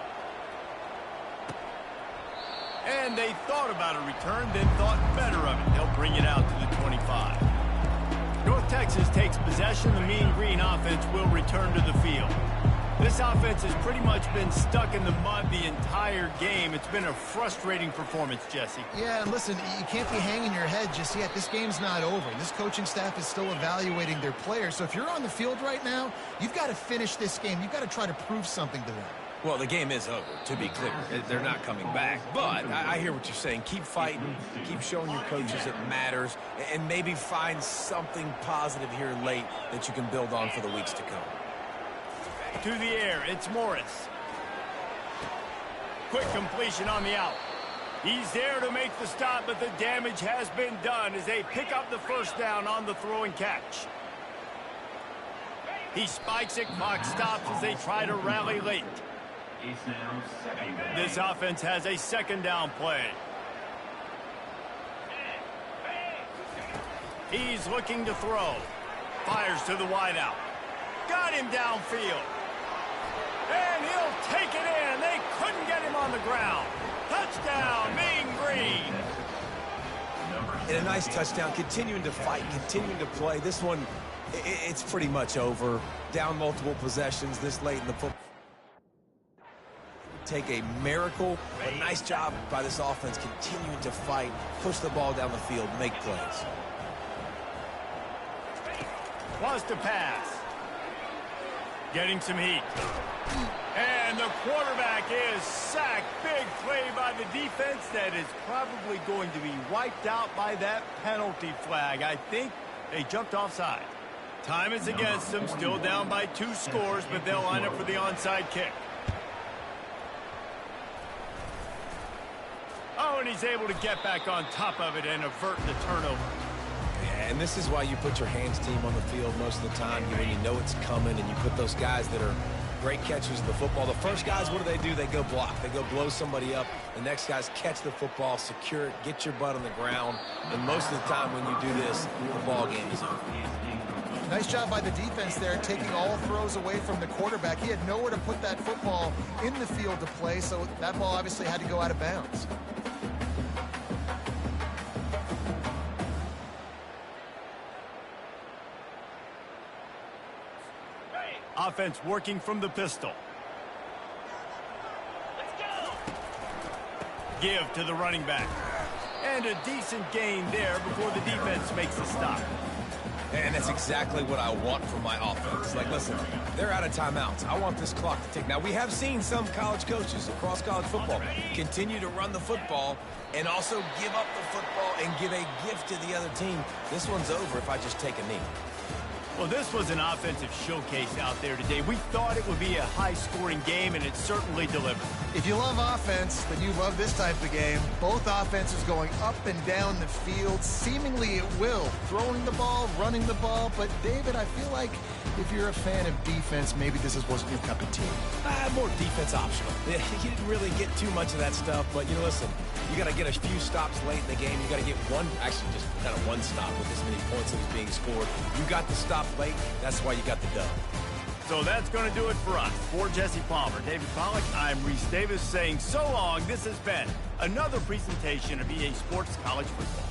And they thought about a return, then thought better of it. They'll bring it out to the 25. North Texas takes possession. The Mean Green offense will return to the field. This offense has pretty much been stuck in the mud the entire game. It's been a frustrating performance, Jesse. Yeah, and listen, you can't be hanging your head just yet. This game's not over. This coaching staff is still evaluating their players. So if you're on the field right now, you've got to finish this game. You've got to try to prove something to them. Well, the game is over, to be clear. They're not coming back. But I hear what you're saying. Keep fighting. Keep showing your coaches it matters. And maybe find something positive here late that you can build on for the weeks to come. To the air, it's Morris. Quick completion on the out. He's there to make the stop, but the damage has been done as they pick up the 1st down on the throw and catch. He spikes it, clock stops as they try to rally late. This offense has a 2nd down play. He's looking to throw. Fires to the wideout. Got him downfield. And he'll take it in. They couldn't get him on the ground. Touchdown, Mean Green. And a nice touchdown. Continuing to fight, continuing to play. This one, it's pretty much over. Down multiple possessions this late in the football. Take a miracle, but nice job by this offense continuing to fight, push the ball down the field, make plays. Wants to pass. Getting some heat. And the quarterback is sacked. Big play by the defense that is probably going to be wiped out by that penalty flag. I think they jumped offside. Time is against them, still down by 2 scores, but they'll line up for the onside kick. Oh, and he's able to get back on top of it and avert the turnover. Yeah, and this is why you put your hands team on the field most of the time when you know it's coming, and you put those guys that are great catchers of the football. The first guys, what do? They go block. They go blow somebody up. The next guys catch the football, secure it, get your butt on the ground. And most of the time when you do this, the ball game is over. Nice job by the defense there, taking all throws away from the quarterback. He had nowhere to put that football in the field to play, so that ball obviously had to go out of bounds. Offense working from the pistol. Let's go. Give to the running back. And a decent gain there before the defense makes the stop. And that's exactly what I want from my offense. Like, listen, they're out of timeouts. I want this clock to tick. Now, we have seen some college coaches across college football continue to run the football and also give up the football and give a gift to the other team. This one's over if I just take a knee. Well, this was an offensive showcase out there today. We thought it would be a high-scoring game, and it certainly delivered. If you love offense, then you love this type of game. Both offenses going up and down the field, seemingly at will. Throwing the ball, running the ball. But, David, I feel like if you're a fan of defense, maybe this wasn't your cup of tea. More defense optional. You didn't really get too much of that stuff, but, you know, listen, you got to get a few stops late in the game. You got to get one, actually just kind of one stop with this many points that was being scored. You got the stop late. That's why you got the dub. So that's going to do it for us. For Jesse Palmer, David Pollack, I'm Reese Davis saying so long. This has been another presentation of EA Sports College Football.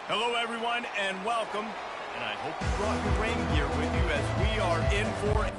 Hello, everyone, and welcome. And I hope you brought your rain gear with you as we are in for...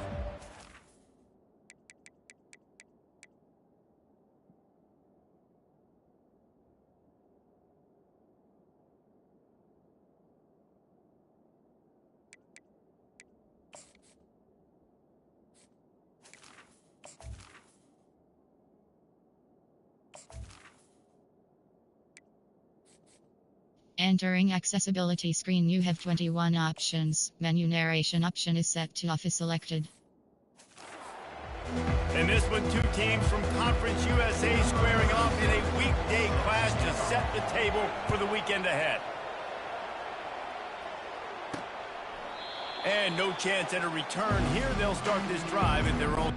Entering accessibility screen, you have 21 options. Menu narration option is set to off is selected. In this one, two teams from Conference USA squaring off in a weekday clash to set the table for the weekend ahead. And no chance at a return here. They'll start this drive at their own...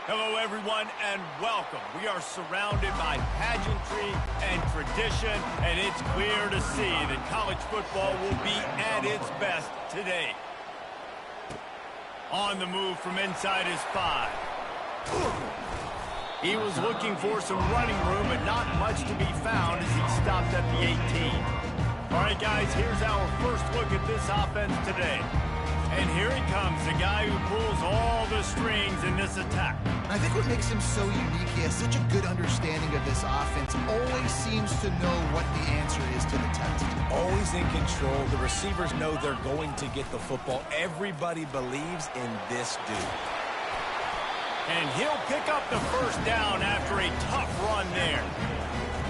Hello, everyone, and welcome. We are surrounded by pageantry and tradition, and it's clear to see that college football will be at its best today. On the move from inside his 5. He was looking for some running room, but not much to be found as he stopped at the 18. All right, guys, here's our first look at this offense today. And here he comes, the guy who pulls all the strings in this attack. I think what makes him so unique, he has such a good understanding of this offense, always seems to know what the answer is to the test. Always in control. The receivers know they're going to get the football. Everybody believes in this dude. And he'll pick up the first down after a tough run there.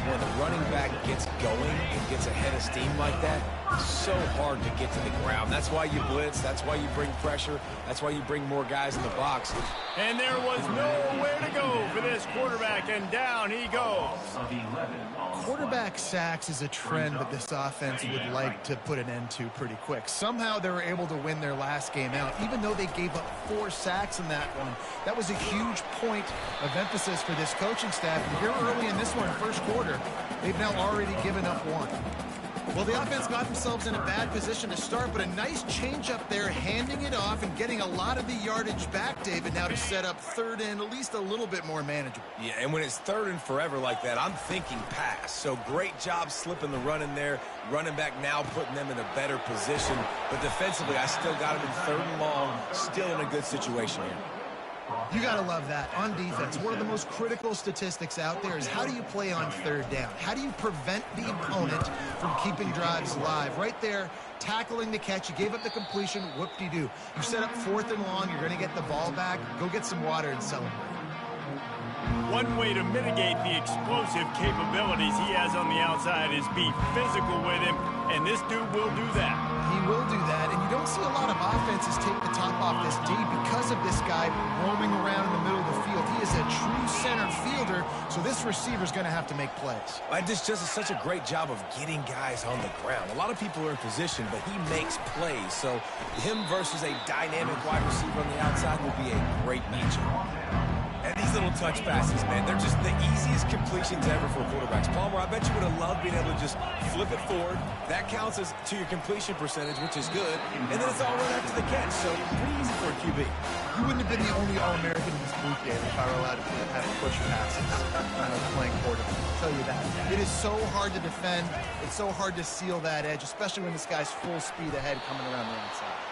When the running back gets going and gets ahead of steam like that, it's so hard to get to the ground. That's why you blitz. That's why you bring pressure. That's why you bring more guys in the box. And there was nowhere to go for this quarterback, and down he goes. Quarterback sacks is a trend that this offense would like to put an end to pretty quick. Somehow they were able to win their last game out, even though they gave up 4 sacks in that one. That was a huge point of emphasis for this coaching staff. And here early in this one, first quarter, they've now already given up 1. Well, the offense got themselves in a bad position to start, but a nice change up there, handing it off and getting a lot of the yardage back, David, now to set up third and at least a little bit more manageable. Yeah, and when it's third and forever like that, I'm thinking pass. So great job slipping the run in there. Running back now putting them in a better position. But defensively, I still got them in third and long, still in a good situation here. You got to love that. On defense, one of the most critical statistics out there is how do you play on third down? How do you prevent the opponent from keeping drives alive? Right there, tackling the catch. You gave up the completion. Whoop-de-doo. You set up fourth and long. You're going to get the ball back. Go get some water and celebrate. One way to mitigate the explosive capabilities he has on the outside is be physical with him, and this dude will do that. He will do that, and you don't see a lot of offenses take the top off this D because of this guy roaming around in the middle of the field. He is a true center fielder, so this receiver's going to have to make plays. This just is such a great job of getting guys on the ground. A lot of people are in position, but he makes plays, so him versus a dynamic wide receiver on the outside will be a great matchup. And these little touch passes, man, they're just the easiest completions ever for quarterbacks. Palmer, I bet you would have loved being able to just flip it forward. That counts as to your completion percentage, which is good. And then it's all right after the catch, so pretty easy for a QB. You wouldn't have been the only All-American in this booth game if I were allowed to have push passes when I was playing quarterback. I'll tell you that. It is so hard to defend. It's so hard to seal that edge, especially when this guy's full speed ahead coming around the outside.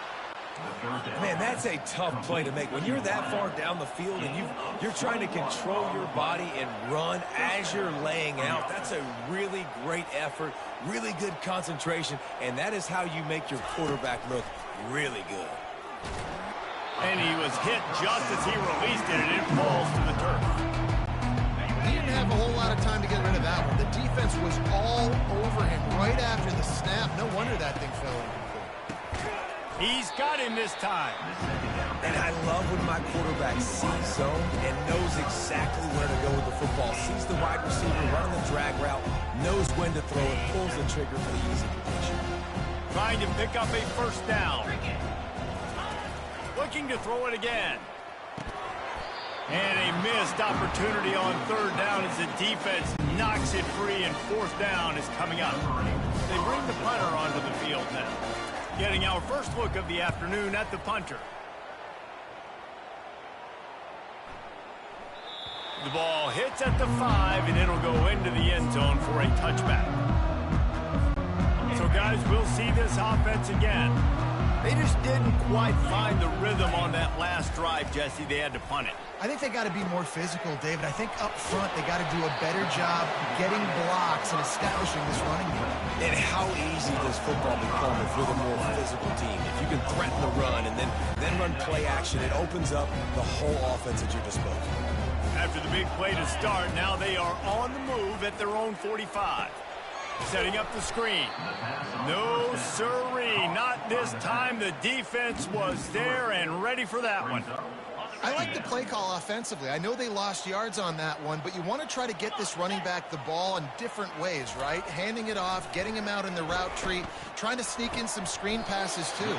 Man, that's a tough play to make. When you're that far down the field and you're trying to control your body and run as you're laying out, that's a really great effort, really good concentration, and that is how you make your quarterback look really good. And he was hit just as he released it, and it falls to the turf. He didn't have a whole lot of time to get rid of that one. The defense was all over him right after the snap. No wonder that thing fell in. He's got him this time. And I love when my quarterback sees zone and knows exactly where to go with the football. Sees the wide receiver running the drag route, knows when to throw it, pulls the trigger for the easy completion. Trying to pick up a first down. Looking to throw it again. And a missed opportunity on third down as the defense knocks it free, and fourth down is coming up. They bring the punter onto the field now. Getting our first look of the afternoon at the punter. The ball hits at the 5, and it'll go into the end zone for a touchback. So, guys, we'll see this offense again. They just didn't quite find the rhythm on that last drive, Jesse. They had to punt it. I think they got to be more physical, David. I think up front they got to do a better job getting blocks and establishing this running game. And how easy does football become if you're the more physical team? If you can threaten the run and then run play action, it opens up the whole offense at your disposal. After the big play to start, now they are on the move at their own 45. Setting up the screen. No, sirree, not this time. The defense was there and ready for that one. I like the play call offensively. I know they lost yards on that one, but you want to try to get this running back the ball in different ways, right? Handing it off, getting him out in the route tree, trying to sneak in some screen passes too.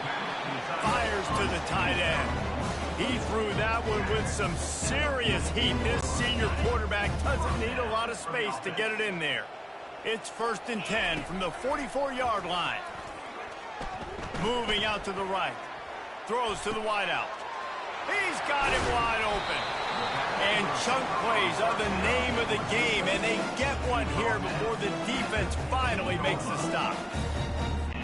Fires to the tight end. He threw that one with some serious heat. This senior quarterback doesn't need a lot of space to get it in there. It's 1st and 10 from the 44-yard line. Moving out to the right. Throws to the wideout. He's got him wide open. And chunk plays are the name of the game, and they get one here before the defense finally makes the stop.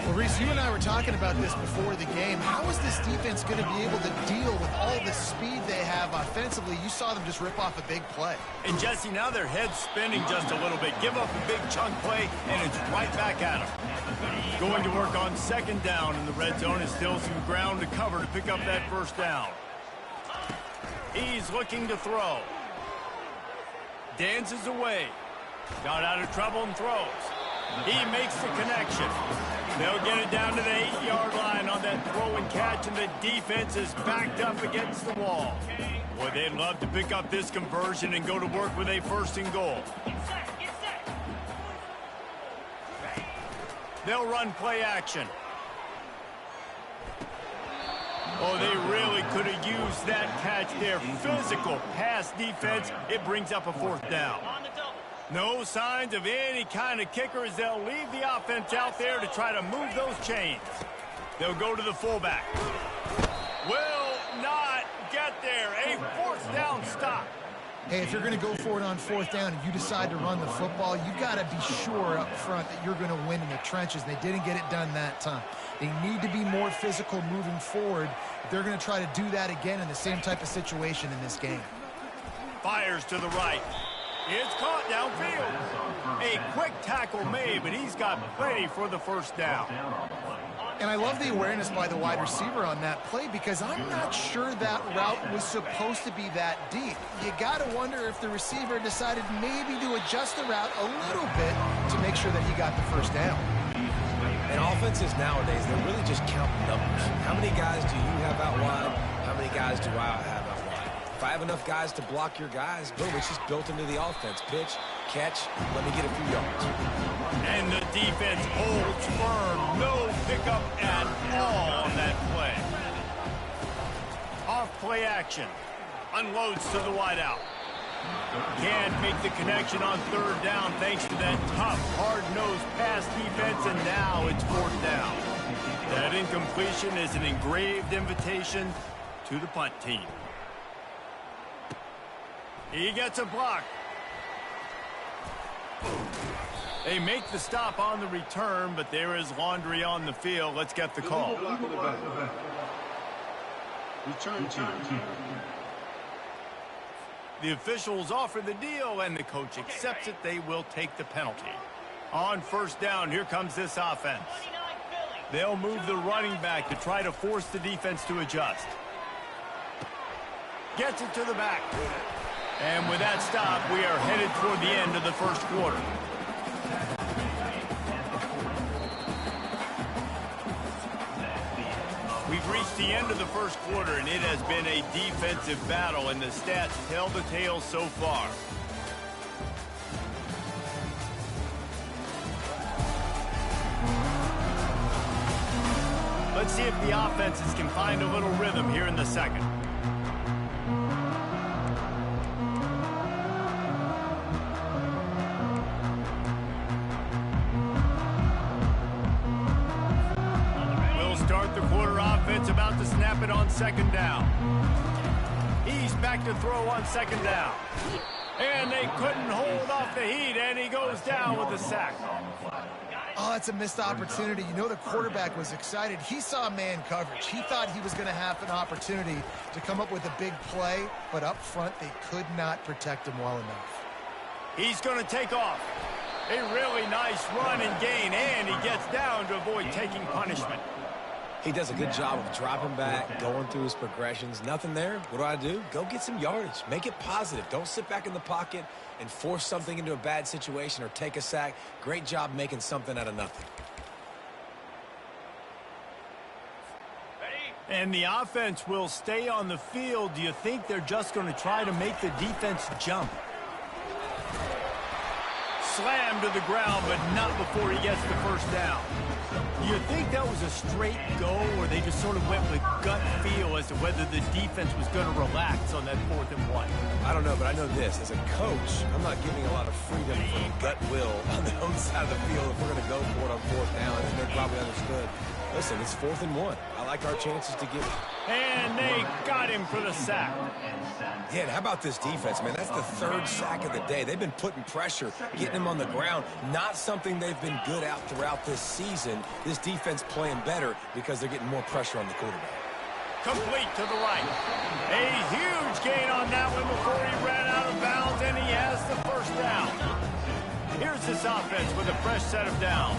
Well, Reese, you and I were talking about this before the game. How is this defense going to be able to deal with all the speed they have offensively? You saw them just rip off a big play. And Jesse, now their head's spinning just a little bit. Give up a big chunk play, and it's right back at them. Going to work on second down in the red zone. Is still some ground to cover to pick up that first down. He's looking to throw. Dances away. Got out of trouble and throws. He makes the connection. They'll get it down to the 8-yard line on that throw and catch, and the defense is backed up against the wall. Boy, they'd love to pick up this conversion and go to work with a first and goal. They'll run play action. Oh, they really could have used that catch there. Physical pass defense. It brings up a fourth down. No signs of any kind of kicker as they'll leave the offense out there to try to move those chains. They'll go to the fullback. Will not get there. A fourth down stop. Hey, if you're going to go for it on fourth down and you decide to run the football, you got to be sure up front that you're going to win in the trenches. They didn't get it done that time. They need to be more physical moving forward if they're going to try to do that again in the same type of situation in this game. Fires to the right. It's caught downfield. A quick tackle made, but he's got plenty for the first down. And I love the awareness by the wide receiver on that play because I'm not sure that route was supposed to be that deep. You got to wonder if the receiver decided maybe to adjust the route a little bit to make sure that he got the first down. And offenses nowadays, they're really just counting numbers. How many guys do you have out wide? How many guys do I have out wide? If I have enough guys to block your guys, boom, it's just built into the offense. Pitch, catch, let me get a few yards. And the defense holds firm. No pickup at all on that play. Off play action. Unloads to the wideout. Can't make the connection on third down thanks to that tough, hard-nosed pass defense, and now it's fourth down. That incompletion is an engraved invitation to the punt team. He gets a block. They make the stop on the return, but there is laundry on the field. Let's get the call. Return team. The officials offer the deal, and the coach accepts it. They will take the penalty. On first down, here comes this offense. They'll move the running back to try to force the defense to adjust. Gets it to the back. And with that stop, we are headed toward the end of the first quarter. We've reached the end of the first quarter, and it has been a defensive battle, and the stats tell the tale so far. Let's see if the offenses can find a little rhythm here in the second. Start the quarter offense, about to snap it on second down. He's back to throw on second down. And they couldn't hold off the heat, and he goes down with a sack. Oh, that's a missed opportunity. You know the quarterback was excited. He saw man coverage. He thought he was going to have an opportunity to come up with a big play, but up front they could not protect him well enough. He's going to take off. A really nice run and gain, and he gets down to avoid taking punishment. He does a good job of dropping back, going through his progressions. Nothing there. What do? Go get some yardage. Make it positive. Don't sit back in the pocket and force something into a bad situation or take a sack. Great job making something out of nothing. And the offense will stay on the field. Do you think they're just going to try to make the defense jump? Slam to the ground, but not before he gets the first down. Do you think that was a straight go, or they just sort of went with gut feel as to whether the defense was going to relax on that 4th and 1? I don't know, but I know this. As a coach, I'm not giving a lot of freedom from gut will on the own side of the field if we're going to go for it on 4th down, and they probably understood Listen, it's 4th and 1. I like our chances to get it. And they got him for the sack. Yeah, and how about this defense, man? That's the 3rd sack of the day. They've been putting pressure, getting him on the ground. Not something they've been good at throughout this season. This defense playing better because they're getting more pressure on the quarterback. Complete to the right. A huge gain on that one before he ran out of bounds, and he has the first down. Here's this offense with a fresh set of downs.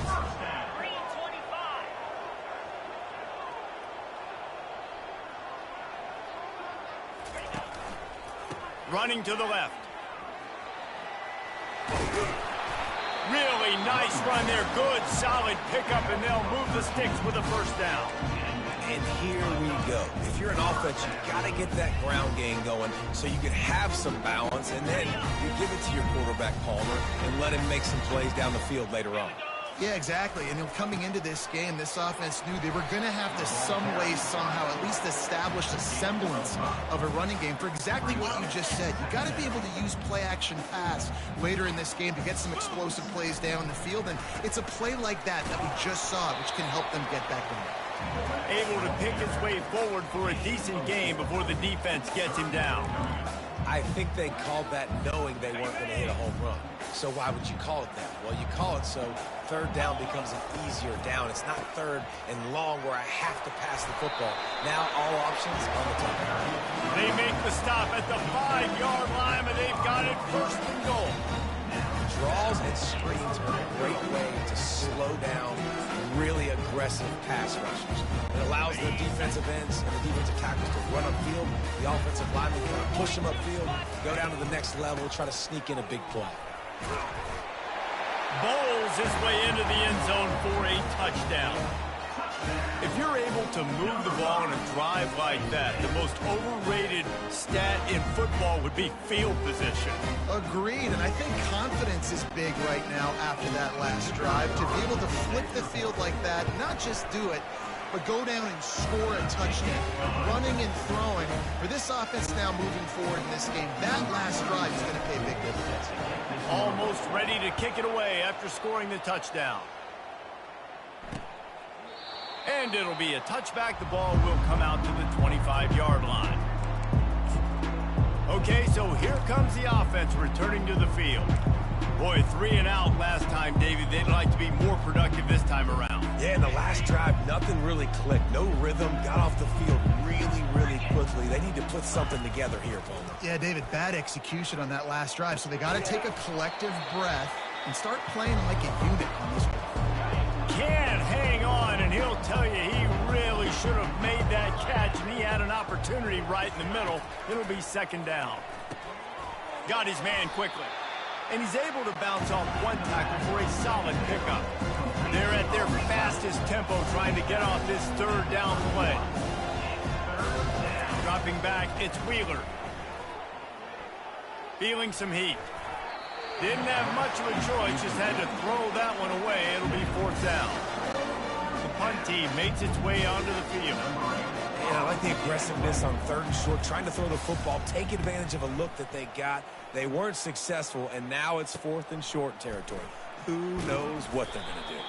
Running to the left. Really nice run there. Good, solid pickup, and they'll move the sticks with a first down. And here we go. If you're an offense, you've got to get that ground game going so you can have some balance, and then you give it to your quarterback, Palmer, and let him make some plays down the field later on. Yeah, exactly. And coming into this game, this offense knew they were going to have to some way, somehow, at least establish a semblance of a running game for exactly what you just said. You got to be able to use play-action pass later in this game to get some explosive plays down the field. And it's a play like that we just saw, which can help them get back going. Able to pick his way forward for a decent game before the defense gets him down. I think they called that knowing they weren't going to hit a home run. So why would you call it that? Well, you call it so 3rd down becomes an easier down. It's not 3rd and long where I have to pass the football. Now all options on the top. They make the stop at the 5-yard line, but they've got it 1st and goal. Draws and screens are a great way to slow down really aggressive pass rushers. It allows the defensive ends and the defensive tackles to run upfield. The offensive linemen can push them upfield, go down to the next level, try to sneak in a big play. Bowls his way into the end zone for a touchdown. If you're able to move the ball in a drive like that, the most overrated stat in football would be field position. Agreed, and I think confidence is big right now after that last drive. To be able to flip the field like that, not just do it, but go down and score a touchdown. Running and throwing, for this offense now moving forward in this game, that last drive is going to pay big dividends. Almost ready to kick it away after scoring the touchdown. And it'll be a touchback. The ball will come out to the 25-yard line. Okay, so here comes the offense returning to the field. Boy, 3 and out last time, Davey. They'd like to be more productive this time around. Yeah, in the last drive, nothing really clicked. No rhythm. Got off the field really, really quickly. They need to put something together here, Palmer. Yeah, David, bad execution on that last drive. So they got to take a collective breath and start playing like a unit on this one. Can't hang on, and he'll tell you he really should have made that catch, and he had an opportunity right in the middle. It'll be 2nd down. Got his man quickly, and he's able to bounce off one tackle for a solid pickup. They're at their fastest tempo trying to get off this 3rd down play. Dropping back, it's Wheeler. Feeling some heat. Didn't have much of a choice, just had to throw that one away. It'll be 4th down. The punt team makes its way onto the field. Yeah, I like the aggressiveness on 3rd and short, trying to throw the football, take advantage of a look that they got. They weren't successful, and now it's 4th and short territory. Who knows what they're going to do?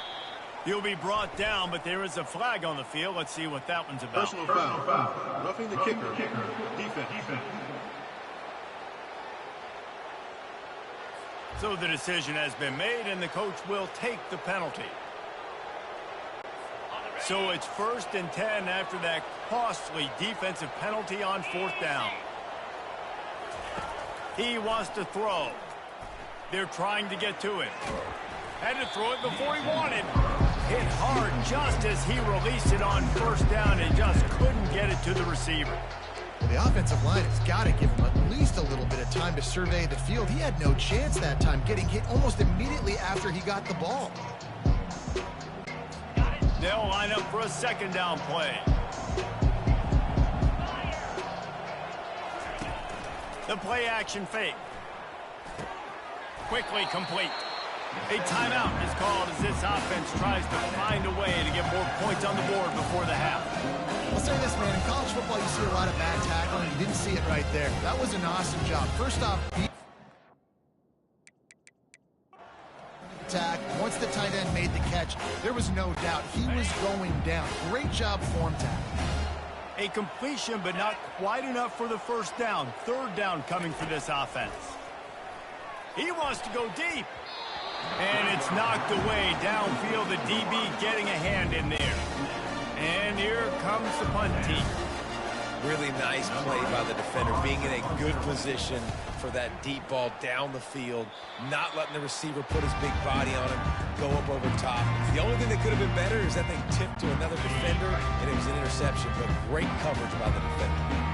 He'll be brought down, but there is a flag on the field. Let's see what that one's about. Personal foul. Roughing the kicker. Defense. So the decision has been made, and the coach will take the penalty. So it's 1st and 10 after that costly defensive penalty on 4th down. He wants to throw. They're trying to get to it. Had to throw it before he wanted. Hit hard just as he released it on 1st down and just couldn't get it to the receiver. Well, the offensive line has got to give him at least a little bit of time to survey the field. He had no chance that time, getting hit almost immediately after he got the ball. They'll line up for a 2nd down play. The play action fake. Quickly complete. A timeout is called as this offense tries to find a way to get more points on the board before the half. I'll say this, man. In college football, you see a lot of bad tackling. You didn't see it right there. That was an awesome job. First off, attack. Once once the tight end made the catch, there was no doubt he was going down. Great job form tackle. A completion, but not quite enough for the first down. Third down coming for this offense. He wants to go deep. And it's knocked away downfield. The DB getting a hand in there. And here comes the punt team. Really nice play by the defender, being in a good position for that deep ball down the field, not letting the receiver put his big body on him, go up over top. The only thing that could have been better is that they tipped to another defender, and it was an interception, but great coverage by the defender.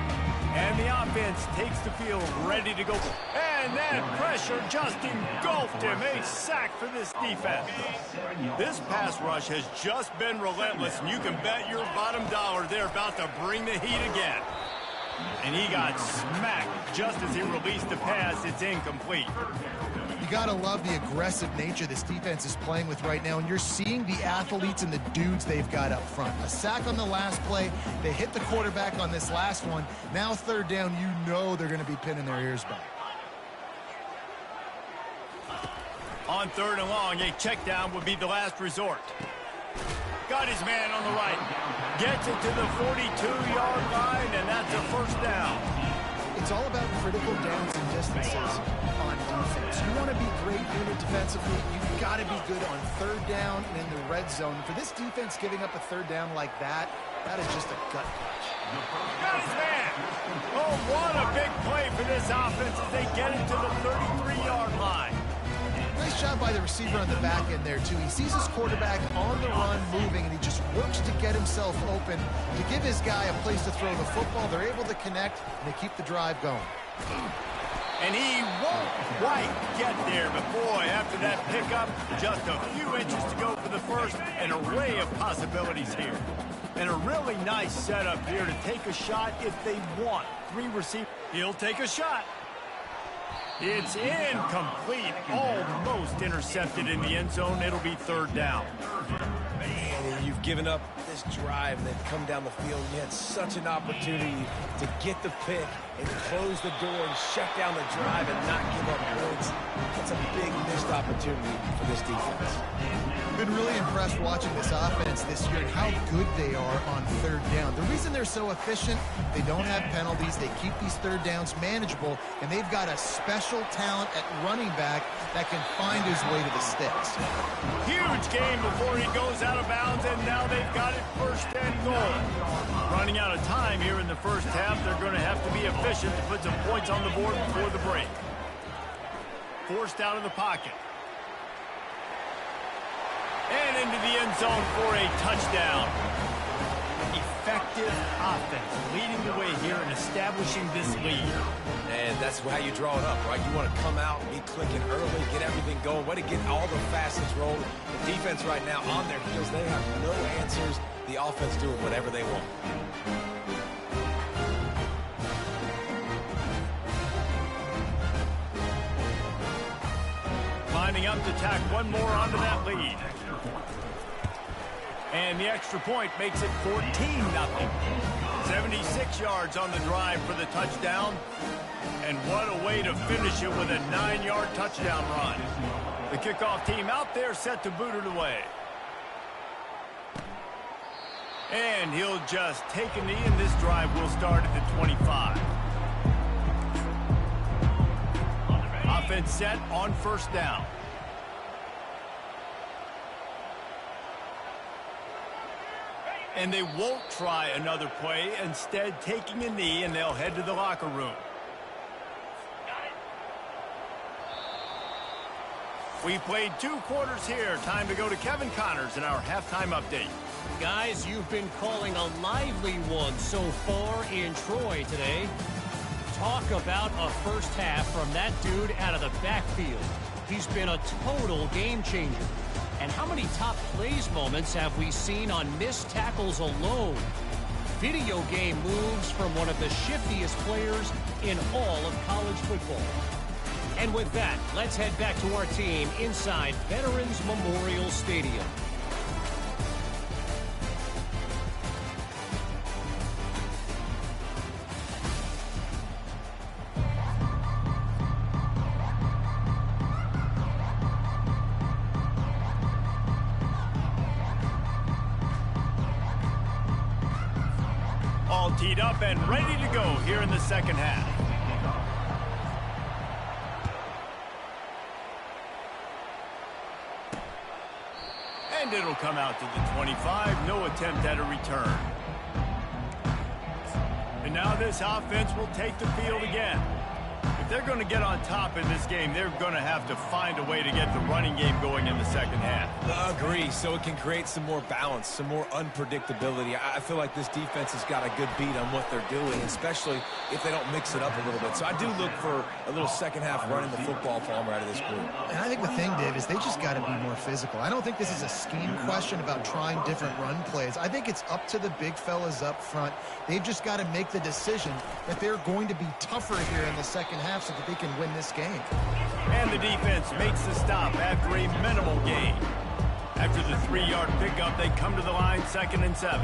And the offense takes the field, ready to go. And that pressure just engulfed him. A sack for this defense. This pass rush has just been relentless, and you can bet your bottom dollar they're about to bring the heat again. And he got smacked just as he released the pass. It's incomplete. You got to love the aggressive nature this defense is playing with right now, and you're seeing the athletes and the dudes they've got up front. A sack on the last play. They hit the quarterback on this last one. Now third down, you know they're going to be pinning their ears back. On third and long, a check down would be the last resort. Got his man on the right. Gets it to the 42-yard line, and that's a first down. It's all about critical downs and distances on defense. You want to be great unit defensively, you've got to be good on third down and in the red zone. For this defense giving up a third down like that is just a gut punch. Got his man. Oh, what a big play for this offense as they get it to the 33-yard line. Nice job by the receiver on the back end there, too. He sees his quarterback on the run moving, and he just works to get himself open to give his guy a place to throw the football. They're able to connect, and they keep the drive going. And he won't quite get there, but boy, after that pickup, just a few inches to go for the first. An array of possibilities here. And a really nice setup here to take a shot if they want. Three receivers. He'll take a shot. It's incomplete, almost intercepted in the end zone. It'll be third down. And you've given up this drive, and they've come down the field. You had such an opportunity to get the pick and close the door and shut down the drive and not give up points. That's a big missed opportunity for this defense. Been really impressed watching this offense this year and how good they are on third down. The reason they're so efficient, they don't have penalties, they keep these third downs manageable, and they've got a special talent at running back that can find his way to the sticks. Huge game before he goes out of bounds, and now they've got it first and goal. Running out of time here in the first half, they're going to have to be efficient to put some points on the board before the break. Forced out of the pocket. And into the end zone for a touchdown. Effective offense leading the way here and establishing this lead. And that's how you draw it up, right? You want to come out, be clicking early, get everything going, way to get all the facets rolling. The defense right now on their heels, they have no answers. The offense doing whatever they want. Lining up to tack one more onto that lead. And the extra point makes it 14-0. 76 yards on the drive for the touchdown. And what a way to finish it with a 9-yard touchdown run. The kickoff team out there set to boot it away. And he'll just take a knee, and this drive will start at the 25. Offense set on first down. And they won't try another play, instead taking a knee, and they'll head to the locker room. We played 2 quarters here. Time to go to Kevin Connors in our halftime update. Guys, you've been calling a lively one so far in Troy today. Talk about a first half from that dude out of the backfield. He's been a total game changer. And how many top plays moments have we seen on missed tackles alone? Video game moves from one of the shiftiest players in all of college football. And with that, let's head back to our team inside Veterans Memorial Stadium. teed up and ready to go here in the second half. And it'll come out to the 25. No attempt at a return. And now this offense will take the field again. If they're going to get on top in this game, they're going to have to find a way to get the running game going in the second half. Agree, so it can create some more balance, some more unpredictability. I feel like this defense has got a good beat on what they're doing, especially if they don't mix it up a little bit. So I do look for a little second half running the football Palmer out of this group. And I think the thing, Dave, is they just got to be more physical. I don't think this is a scheme question about trying different run plays. I think it's up to the big fellas up front. They've just got to make the decision that they're going to be tougher here in the second half so that they can win this game. And the defense makes the stop after a minimal gain. After the 3-yard pickup, they come to the line 2nd and 7.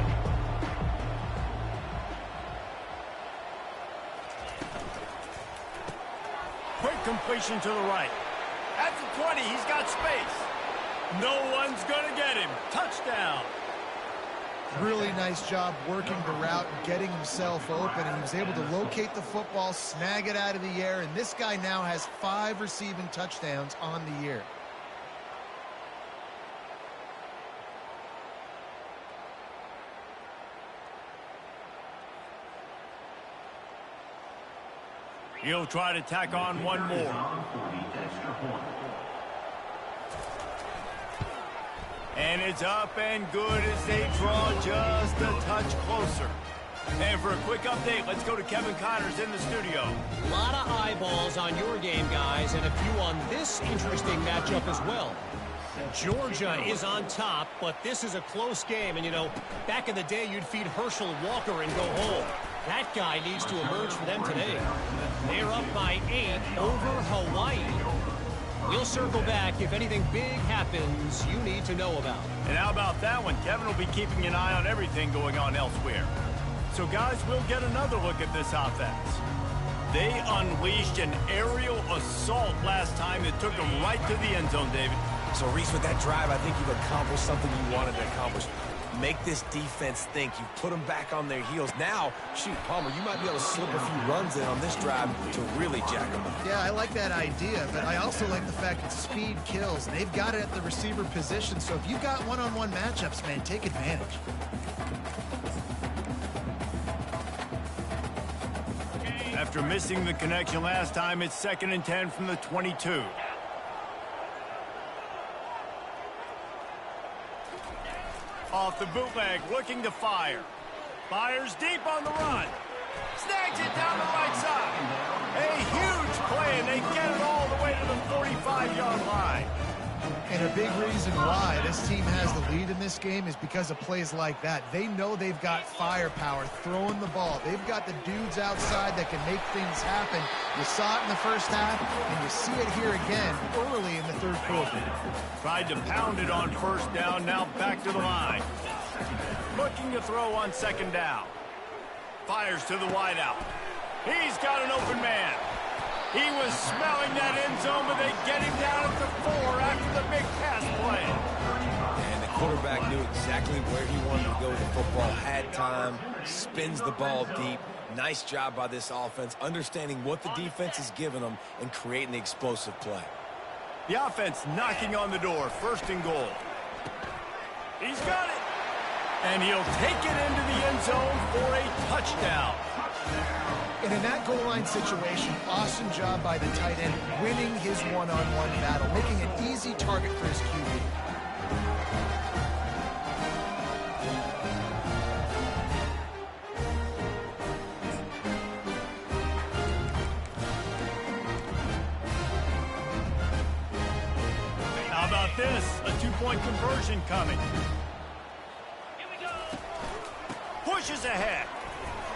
Quick completion to the right. At the 20, he's got space. No one's going to get him. Touchdown. Really nice job working the route, getting himself open, and he was able to locate the football, snag it out of the air, and this guy now has 5 receiving touchdowns on the year. He'll try to tack on one more. And it's up and good as they draw just a touch closer. And for a quick update, let's go to Kevin Connors in the studio. A lot of eyeballs on your game, guys, and a few on this interesting matchup as well. Georgia is on top, but this is a close game. And, you know, back in the day, you'd feed Herschel Walker and go home. That guy needs to emerge for them today. They're up by 8 over Hawaii. We'll circle back if anything big happens you need to know about. And how about that one? Kevin will be keeping an eye on everything going on elsewhere. So, guys, we'll get another look at this offense. They unleashed an aerial assault last time that took them right to the end zone, David. So, Reese, with that drive, I think you've accomplished something you wanted to accomplish. Make this defense think. You put them back on their heels. Now, shoot, Palmer, you might be able to slip a few runs in on this drive to really jack them up. Yeah, I like that idea, but I also like the fact that speed kills. They've got it at the receiver position, so if you've got one-on-one matchups, man, take advantage. After missing the connection last time, it's 2nd and 10 from the 22. Off the bootleg, looking to fire. Fires deep on the run. Snags it down the right side. A huge play, and they get it all the way to the 45-yard line. And a big reason why this team has the lead in this game is because of plays like that. They know they've got firepower throwing the ball. They've got the dudes outside that can make things happen. You saw it in the first half, and you see it here again early in the third quarter. Tried to pound it on 1st down, now back to the line. Looking to throw on 2nd down. Fires to the wideout. He's got an open man. He was smelling that end zone, but they get him down at the 4 after the big pass play. And the quarterback knew exactly where he wanted to go with the football, had time, spins the ball deep. Nice job by this offense, understanding what the defense is giving them and creating the explosive play. The offense knocking on the door, 1st and goal. He's got it. And he'll take it into the end zone for a touchdown. And in that goal line situation, awesome job by the tight end, winning his one-on-one battle, making an easy target for his QB. How about this? A 2-point conversion coming. Pushes ahead.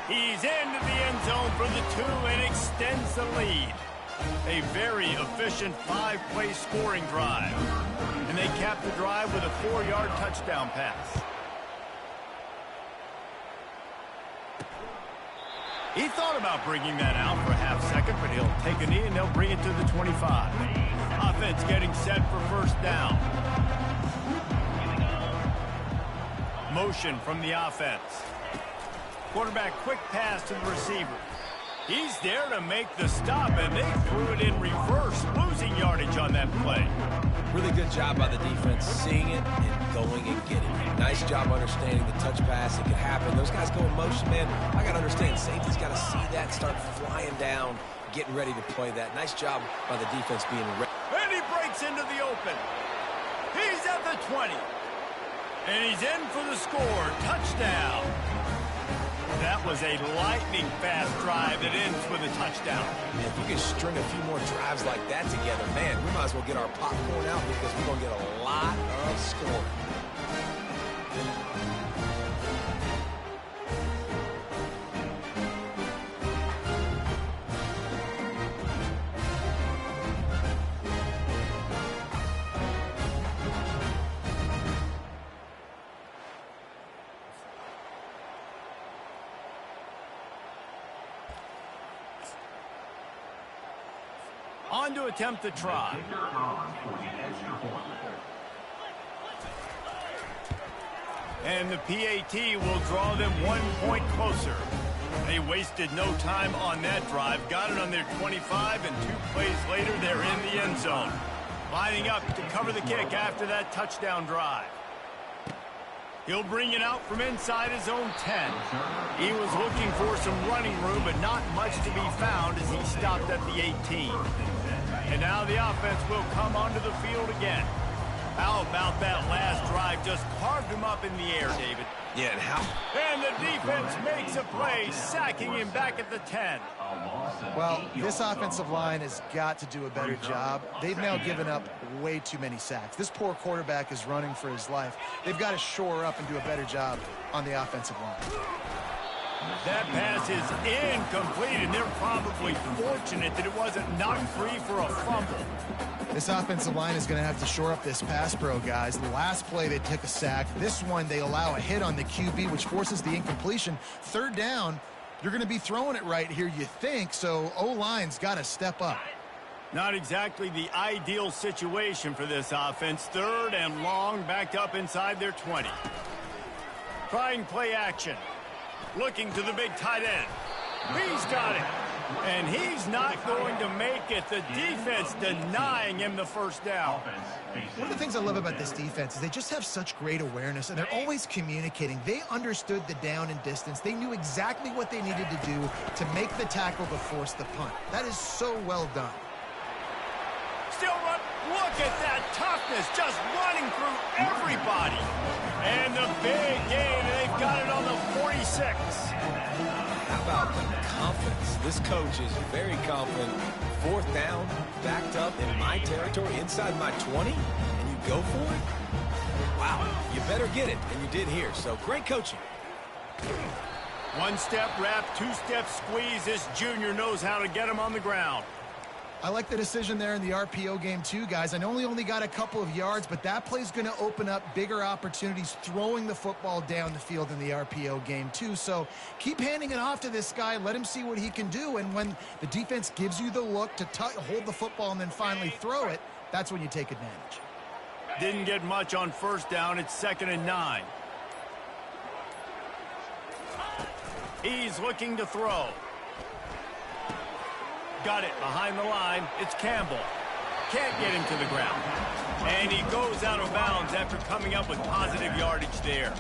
He's into the end zone for the 2 and extends the lead. A very efficient 5-play scoring drive. And they cap the drive with a 4-yard touchdown pass. He thought about bringing that out for a half second, but he'll take a knee and they'll bring it to the 25. Offense getting set for 1st down. Motion from the offense. Quarterback quick pass to the receiver. He's there to make the stop, and they threw it in reverse, losing yardage on that play. Really good job by the defense, seeing it and going and getting it. Nice job understanding the touch pass. It could happen. Those guys go in motion, man. I got to understand, safety's got to see that, start flying down, getting ready to play that. Nice job by the defense being ready. And he breaks into the open. He's at the 20. And he's in for the score. Touchdown. That was a lightning-fast drive that ends with a touchdown. Man, if we can string a few more drives like that together, man, we might as well get our popcorn out because we're going to get a lot of scoring. On to attempt the try. And the PAT will draw them 1 point closer. They wasted no time on that drive. Got it on their 25, and 2 plays later, they're in the end zone. Lining up to cover the kick after that touchdown drive. He'll bring it out from inside his own 10. He was looking for some running room, but not much to be found as he stopped at the 18. And now the offense will come onto the field again. How about that last drive? Just carved him up in the air, David. Yeah, and how? And the defense makes a play, sacking him back at the 10. Well, this offensive line has got to do a better job. They've now given up way too many sacks. This poor quarterback is running for his life. They've got to shore up and do a better job on the offensive line. That pass is incomplete, and they're probably fortunate that it wasn't knocked free for a fumble. This offensive line is going to have to shore up this pass pro, guys. The last play, they took a sack. This one, they allow a hit on the QB, which forces the incompletion. Third down, you're going to be throwing it right here, you think, so O-line's got to step up. Not exactly the ideal situation for this offense. Third and long, backed up inside their 20. Trying play action. Looking to the big tight end. He's got it. And he's not going to make it. The defense denying him the first down. One of the things I love about this defense is they just have such great awareness, and they're always communicating. They understood the down and distance. They knew exactly what they needed to do to make the tackle to force the punt. That is so well done. Still run. Look at that toughness, just running through everybody. And the big gain, they've got it on the 46. How about the confidence? This coach is very confident. Fourth down, backed up in my territory, inside my 20, and you go for it? Wow, you better get it, and you did here, so great coaching. One-step wrap, two-step squeeze. This junior knows how to get him on the ground. I like the decision there in the RPO game too, guys. I know he only got a couple of yards, but that play's going to open up bigger opportunities throwing the football down the field in the RPO game too. So keep handing it off to this guy. Let him see what he can do. And when the defense gives you the look to hold the football and then finally throw it, that's when you take advantage. Didn't get much on first down. It's 2nd and 9. He's looking to throw. Got it behind the line. It's Campbell. Can't get him to the ground. And he goes out of bounds after coming up with positive yardage there.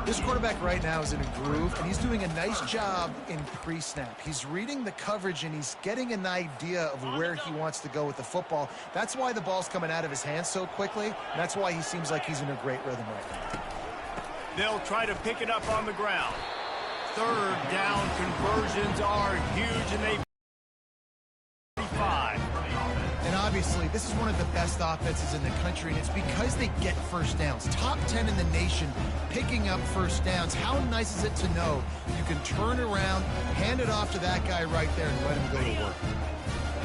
This quarterback right now is in a groove, and he's doing a nice job in pre-snap. He's reading the coverage, and he's getting an idea of where he wants to go with the football. That's why the ball's coming out of his hands so quickly, and that's why he seems like he's in a great rhythm right now. They'll try to pick it up on the ground. Third down conversions are huge, and they And obviously, this is one of the best offenses in the country, and it's because they get first downs. Top 10 in the nation picking up first downs. How nice is it to know you can turn around, hand it off to that guy right there, and let him go to work.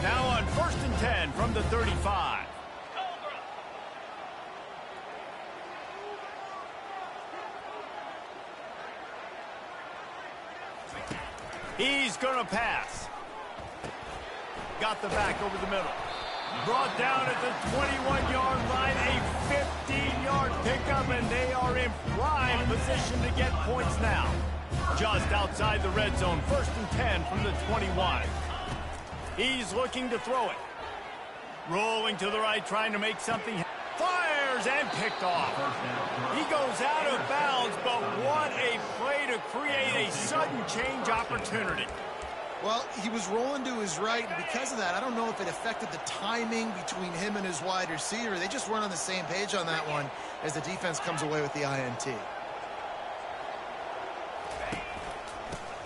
Now on 1st and 10 from the 35. He's going to pass. Got the back over the middle. Brought down at the 21-yard line, a 15-yard pickup, and they are in prime position to get points now. Just outside the red zone, 1st and 10 from the 21. He's looking to throw it. Rolling to the right, trying to make something. Fires and picked off. He goes out of bounds, but what a play to create a sudden change opportunity. Well, he was rolling to his right, and because of that, I don't know if it affected the timing between him and his wide receiver. They just weren't on the same page on that one as the defense comes away with the INT.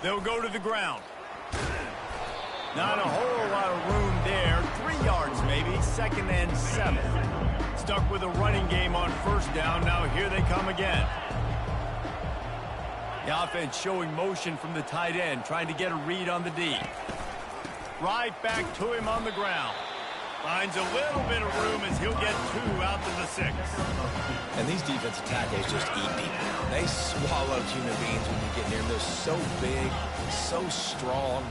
They'll go to the ground. Not a whole lot of room there. 3 yards maybe, 2nd and 7. Stuck with a running game on 1st down. Now here they come again. The offense showing motion from the tight end, trying to get a read on the D. Right back to him on the ground. Finds a little bit of room as he'll get 2 out to the 6. And these defensive tackles just eat people. They swallow human beings when you get near them. They're so big, so strong.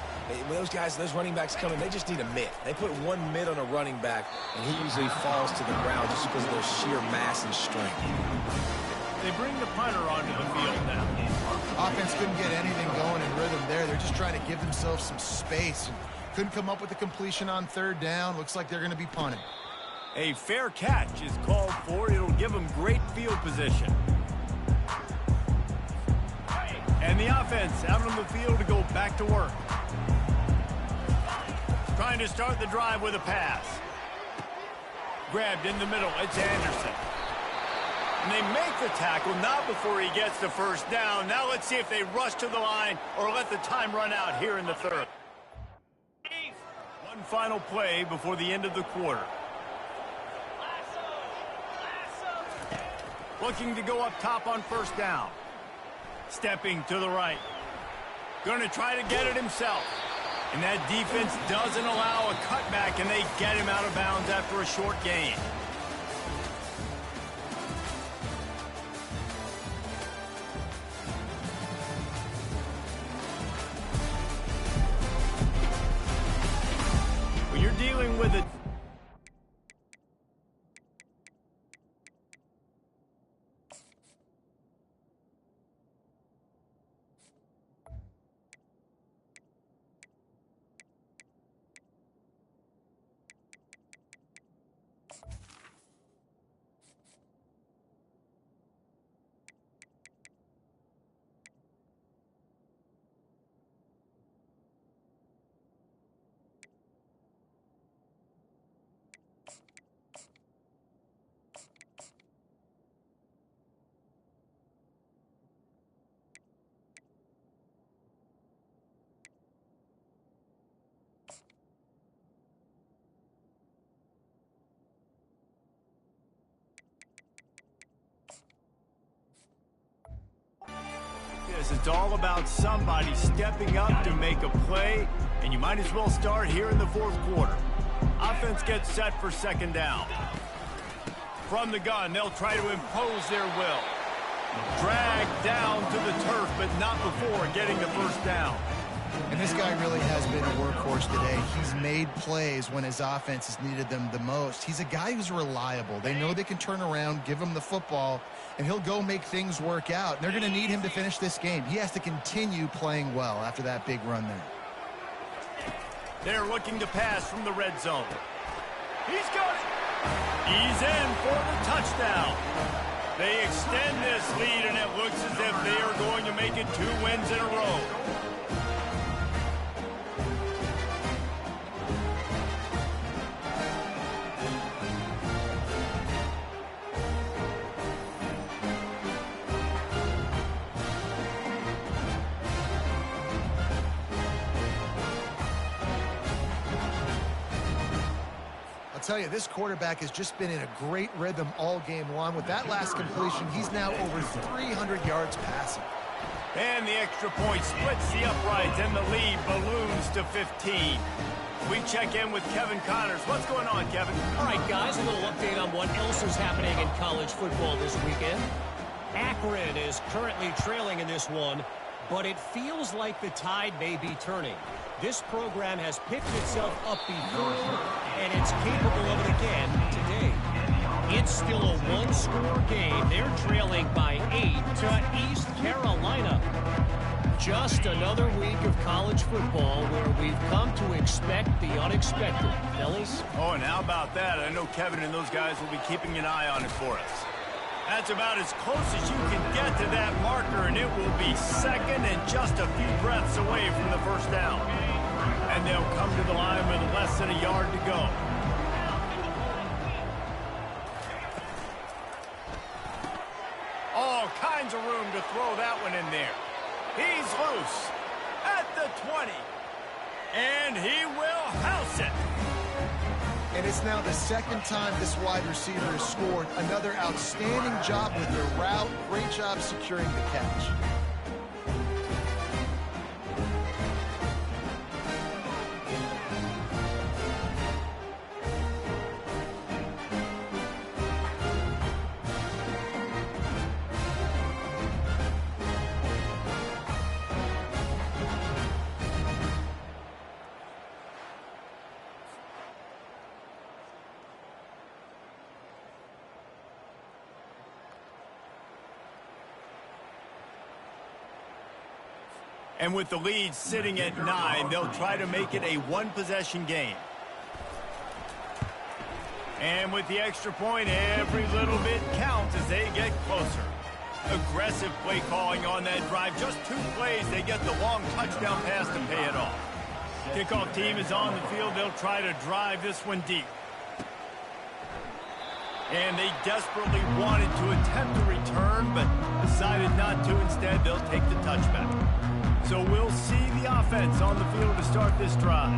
When those guys, those running backs come in, they just need a mitt. They put one mitt on a running back, and he usually falls to the ground just because of their sheer mass and strength. They bring the punter onto the field now. Offense couldn't get anything going in rhythm there. They're just trying to give themselves some space. Couldn't come up with a completion on 3rd down. Looks like they're going to be punting. A fair catch is called for. It'll give them great field position. And the offense out on the field to go back to work. Trying to start the drive with a pass. Grabbed in the middle. It's Anderson. And they make the tackle, not before he gets the 1st down. Now let's see if they rush to the line or let the time run out here in the 3rd. One final play before the end of the quarter. Looking to go up top on 1st down. Stepping to the right. Going to try to get it himself. And that defense doesn't allow a cutback, and they get him out of bounds after a short gain. When you're dealing with it. It's all about somebody stepping up to make a play, and you might as well start here in the 4th quarter. Offense gets set for 2nd down. From the gun, they'll try to impose their will. Dragged down to the turf, but not before getting the 1st down. And this guy really has been a workhorse today. He's made plays when his offense has needed them the most. He's a guy who's reliable. They know they can turn around, give him the football, and he'll go make things work out. They're going to need him to finish this game. He has to continue playing well after that big run there. They're looking to pass from the red zone. He's got it. He's in for the touchdown. They extend this lead, and it looks as if they are going to make it 2 wins in a row. Tell you, this quarterback has just been in a great rhythm all game long. With that last completion, he's now over 300 yards passing. And the extra point splits the uprights, and the lead balloons to 15. We check in with Kevin Connors. What's going on, Kevin? All right, guys, a little update on what else is happening in college football this weekend. Akron is currently trailing in this one, but it feels like the tide may be turning. This program has picked itself up before, and it's capable of it again today. It's still a one-score game. They're trailing by 8 to East Carolina. Just another week of college football where we've come to expect the unexpected. Ellis? Oh, and how about that? I know Kevin and those guys will be keeping an eye on it for us. That's about as close as you can get to that marker, and it will be second and just a few breaths away from the first down. And they'll come to the line with less than a yard to go. All kinds of room to throw that one in there. He's loose at the 20. And he will house it. And it's now the second time this wide receiver has scored. Another outstanding job with the route. Great job securing the catch. And with the lead sitting at 9, they'll try to make it a one-possession game. And with the extra point, every little bit counts as they get closer. Aggressive play calling on that drive. Just 2 plays, they get the long touchdown pass to pay it off. Kickoff team is on the field. They'll try to drive this one deep. And they desperately wanted to attempt a return, but decided not to. Instead, they'll take the touchback. So we'll see the offense on the field to start this drive.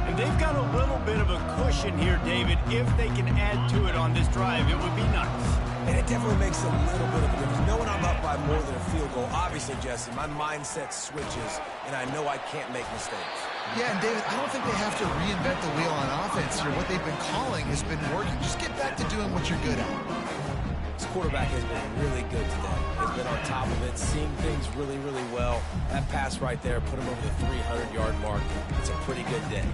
And they've got a little bit of a cushion here, David. If they can add to it on this drive, it would be nice. And it definitely makes a little bit of a difference. Knowing I'm up by more than a field goal, obviously, Jesse, my mindset switches, and I know I can't make mistakes. Yeah, and David, I don't think they have to reinvent the wheel on offense here. What they've been calling has been working. Just get back to doing what you're good at. This quarterback has been really good today. Has been on top of it, seeing things really, really well. That pass right there put him over the 300-yard mark. It's a pretty good day.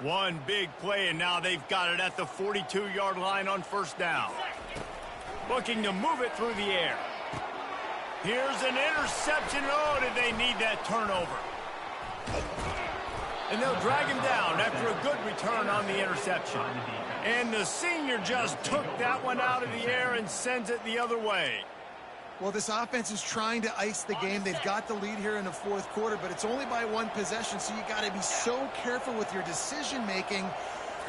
One big play, and now they've got it at the 42-yard line on first down. Looking to move it through the air. Here's an interception. Oh, did they need that turnover? And they'll drag him down after a good return on the interception. And the senior just took that one out of the air and sends it the other way. Well, this offense is trying to ice the game. They've got the lead here in the fourth quarter, but it's only by 1 possession, so you got to be so careful with your decision-making.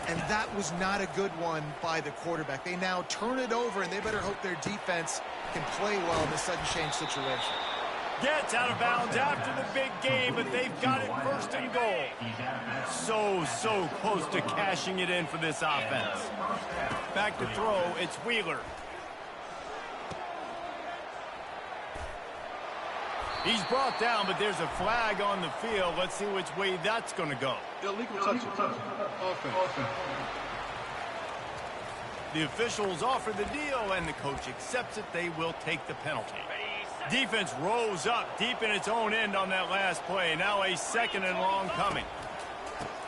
And that was not a good one by the quarterback. They now turn it over, and they better hope their defense can play well in this sudden change situation. Gets out of bounds after the big game, but they've got it first and goal. So close to cashing it in for this offense. Back to throw, it's Wheeler. He's brought down, but there's a flag on the field. Let's see which way that's going to go. Illegal touching. Offense. The officials offer the deal, and the coach accepts it. They will take the penalty. Defense rose up deep in its own end on that last play. Now a second and long coming.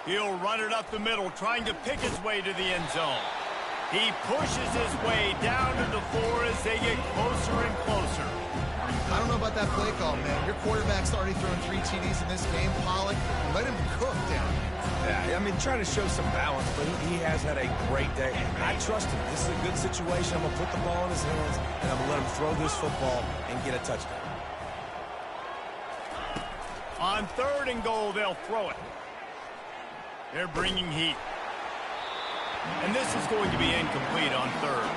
He'll run it up the middle, trying to pick his way to the end zone. He pushes his way down to the 4 as they get closer and closer. I don't know about that play call, man. Your quarterback's already thrown 3 TDs in this game, Pollock. Let him cook down. Yeah, I mean, trying to show some balance, but he has had a great day. I trust him. This is a good situation. I'm going to put the ball in his hands, and I'm going to let him throw this football and get a touchdown. On 3rd and goal, they'll throw it. They're bringing heat. And this is going to be incomplete on 3rd.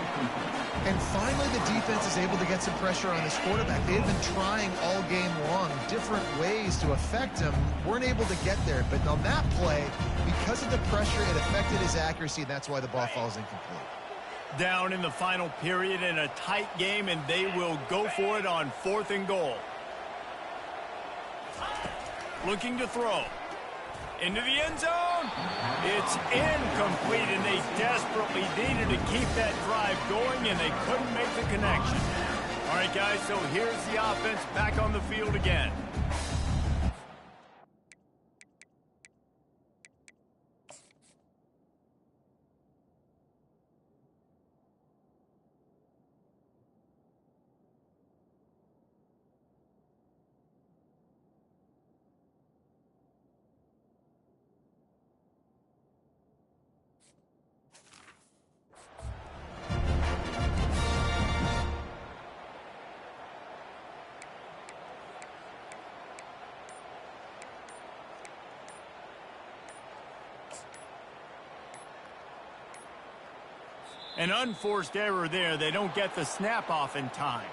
And finally, the defense is able to get some pressure on this quarterback. They had been trying all game long different ways to affect him. Weren't able to get there. But on that play, because of the pressure, it affected his accuracy, and that's why the ball falls incomplete. Down in the final period in a tight game, and they will go for it on 4th and goal. Looking to throw. Into the end zone. It's incomplete, and they desperately needed to keep that drive going, and they couldn't make the connection. All right, guys, so here's the offense back on the field again. An unforced error there. They don't get the snap off in time.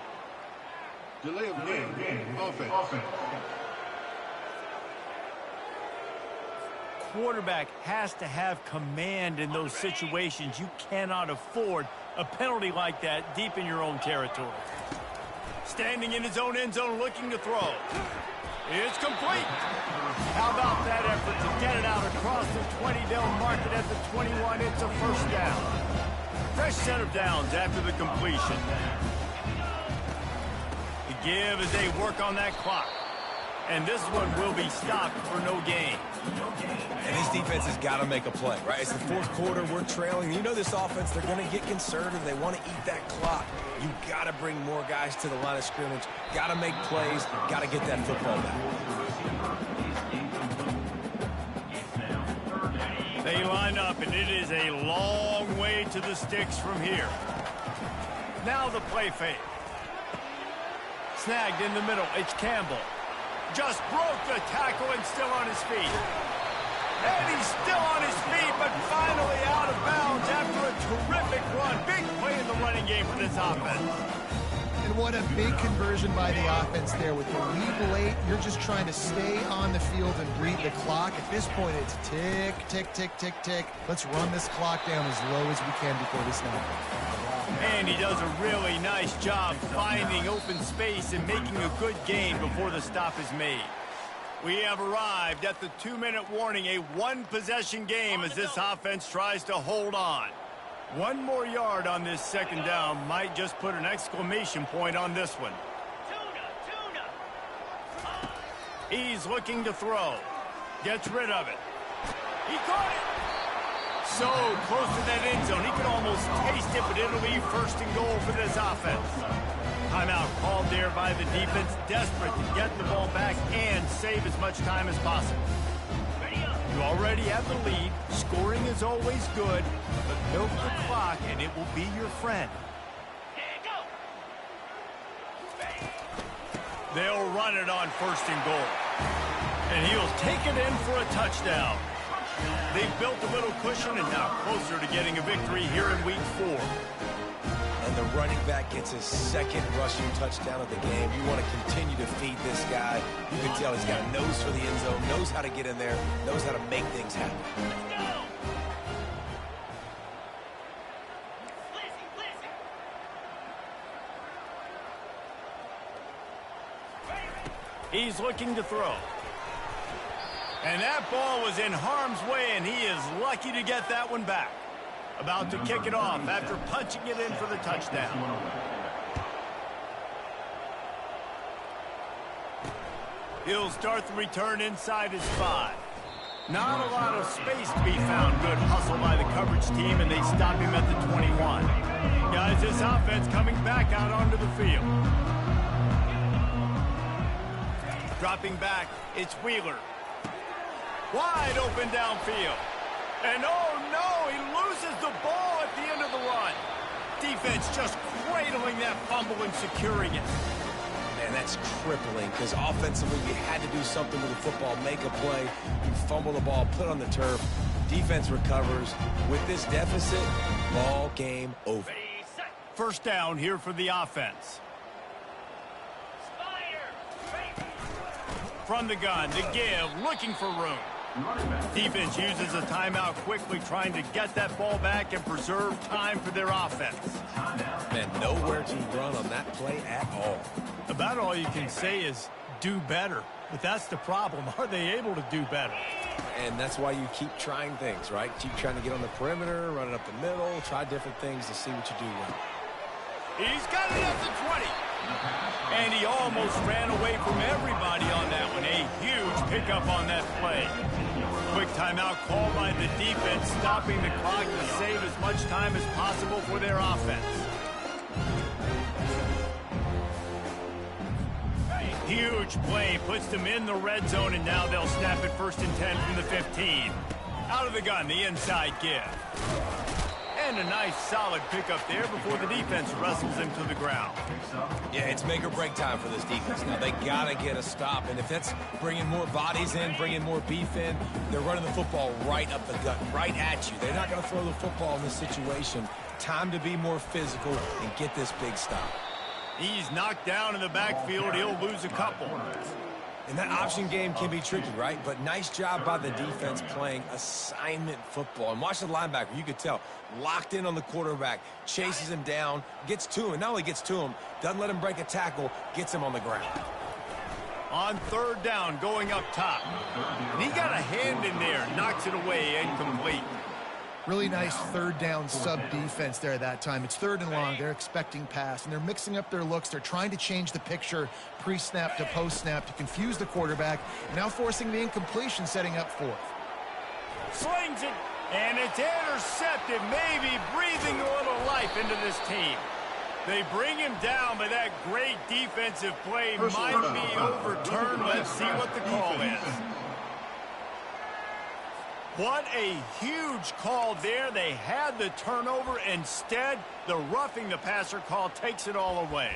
Delay of game. Offense. Quarterback has to have command in those situations. You cannot afford a penalty like that deep in your own territory. Standing in his own end zone looking to throw. It's complete. How about that effort to get it out across the 20? They'll mark it at the 21. It's a first down. Fresh set of downs after the completion. The give as they work on that clock. And this one will be stopped for no gain. And this defense has got to make a play, right? It's the fourth quarter. We're trailing. You know this offense, they're going to get conservative. They want to eat that clock. You got to bring more guys to the line of scrimmage. Got to make plays. Got to get that football back. They line up, and it is a long way to the sticks from here. Now the play fake. Snagged in the middle. It's Campbell. Just broke the tackle and still on his feet. And he's still on his feet, but finally out of bounds after a terrific run. Big play in the running game for this offense. And what a big conversion by the offense there. With the lead late, you're just trying to stay on the field and breathe the clock. At this point, it's tick, tick, tick, tick, tick. Let's run this clock down as low as we can before this snap. And he does a really nice job finding open space and making a good gain before the stop is made. We have arrived at the 2-minute warning, a one-possession game as this offense tries to hold on. One more yard on this second down might just put an exclamation point on this one. He's looking to throw. Gets rid of it. He caught it. So close to that end zone. He could almost taste it, but it'll be first and goal for this offense. Timeout called there by the defense, desperate to get the ball back and save as much time as possible. You already have the lead. Scoring is always good, but milk the clock and it will be your friend. They'll run it on first and goal. And he'll take it in for a touchdown. They've built a little cushion and now closer to getting a victory here in week 4. And the running back gets his second rushing touchdown of the game. You want to continue to feed this guy. You can tell he's got a nose for the end zone, knows how to get in there, knows how to make things happen. He's looking to throw. And that ball was in harm's way, and he is lucky to get that one back. About to kick it off after punching it in for the touchdown. He'll start the return inside his 5. Not a lot of space to be found. Good hustle by the coverage team, and they stop him at the 21. Guys, this offense coming back out onto the field. Dropping back, it's Wheeler. Wide open downfield. And oh no, he loses the ball at the end of the run. Defense just cradling that fumble and securing it. Man, that's crippling because offensively you had to do something with the football, make a play. You fumble the ball, put on the turf. Defense recovers. With this deficit, ball game over. First down here for the offense. From the gun, to give, looking for room. Defense uses a timeout quickly, trying to get that ball back and preserve time for their offense. Man, nowhere to run on that play at all. About all you can say is do better. But that's the problem. Are they able to do better? And that's why you keep trying things, right? Keep trying to get on the perimeter, run it up the middle, try different things to see what you do well. He's got it at the 20. And he almost ran away from everybody on that one. A huge pickup on that play. Quick timeout called by the defense, stopping the clock to save as much time as possible for their offense. Huge play puts them in the red zone, and now they'll snap it 1st and 10 from the 15. Out of the gun, the inside give. And And a nice solid pickup there before the defense wrestles him to the ground. Yeah, it's make or break time for this defense. Now, they got to get a stop. And if that's bringing more bodies in, bringing more beef in, they're running the football right up the gut, right at you. They're not going to throw the football in this situation. Time to be more physical and get this big stop. He's knocked down in the backfield. He'll lose a couple. And that option game can be tricky, right? But nice job by the defense playing assignment football. And watch the linebacker. You could tell. Locked in on the quarterback. Chases him down. Gets to him. Not only gets to him, doesn't let him break a tackle. Gets him on the ground. On third down, going up top. And he got a hand in there. Knocks it away. Incomplete. Really nice third down sub-defense there that time. It's third and long. They're expecting pass, and they're mixing up their looks. They're trying to change the picture pre-snap to post-snap to confuse the quarterback, and now forcing the incompletion, setting up fourth. Slings it, and it's intercepted, maybe breathing a little life into this team. They bring him down, but that great defensive play might be overturned. Let's see what the call is. What a huge call there. They had the turnover. Instead, the roughing the passer call takes it all away.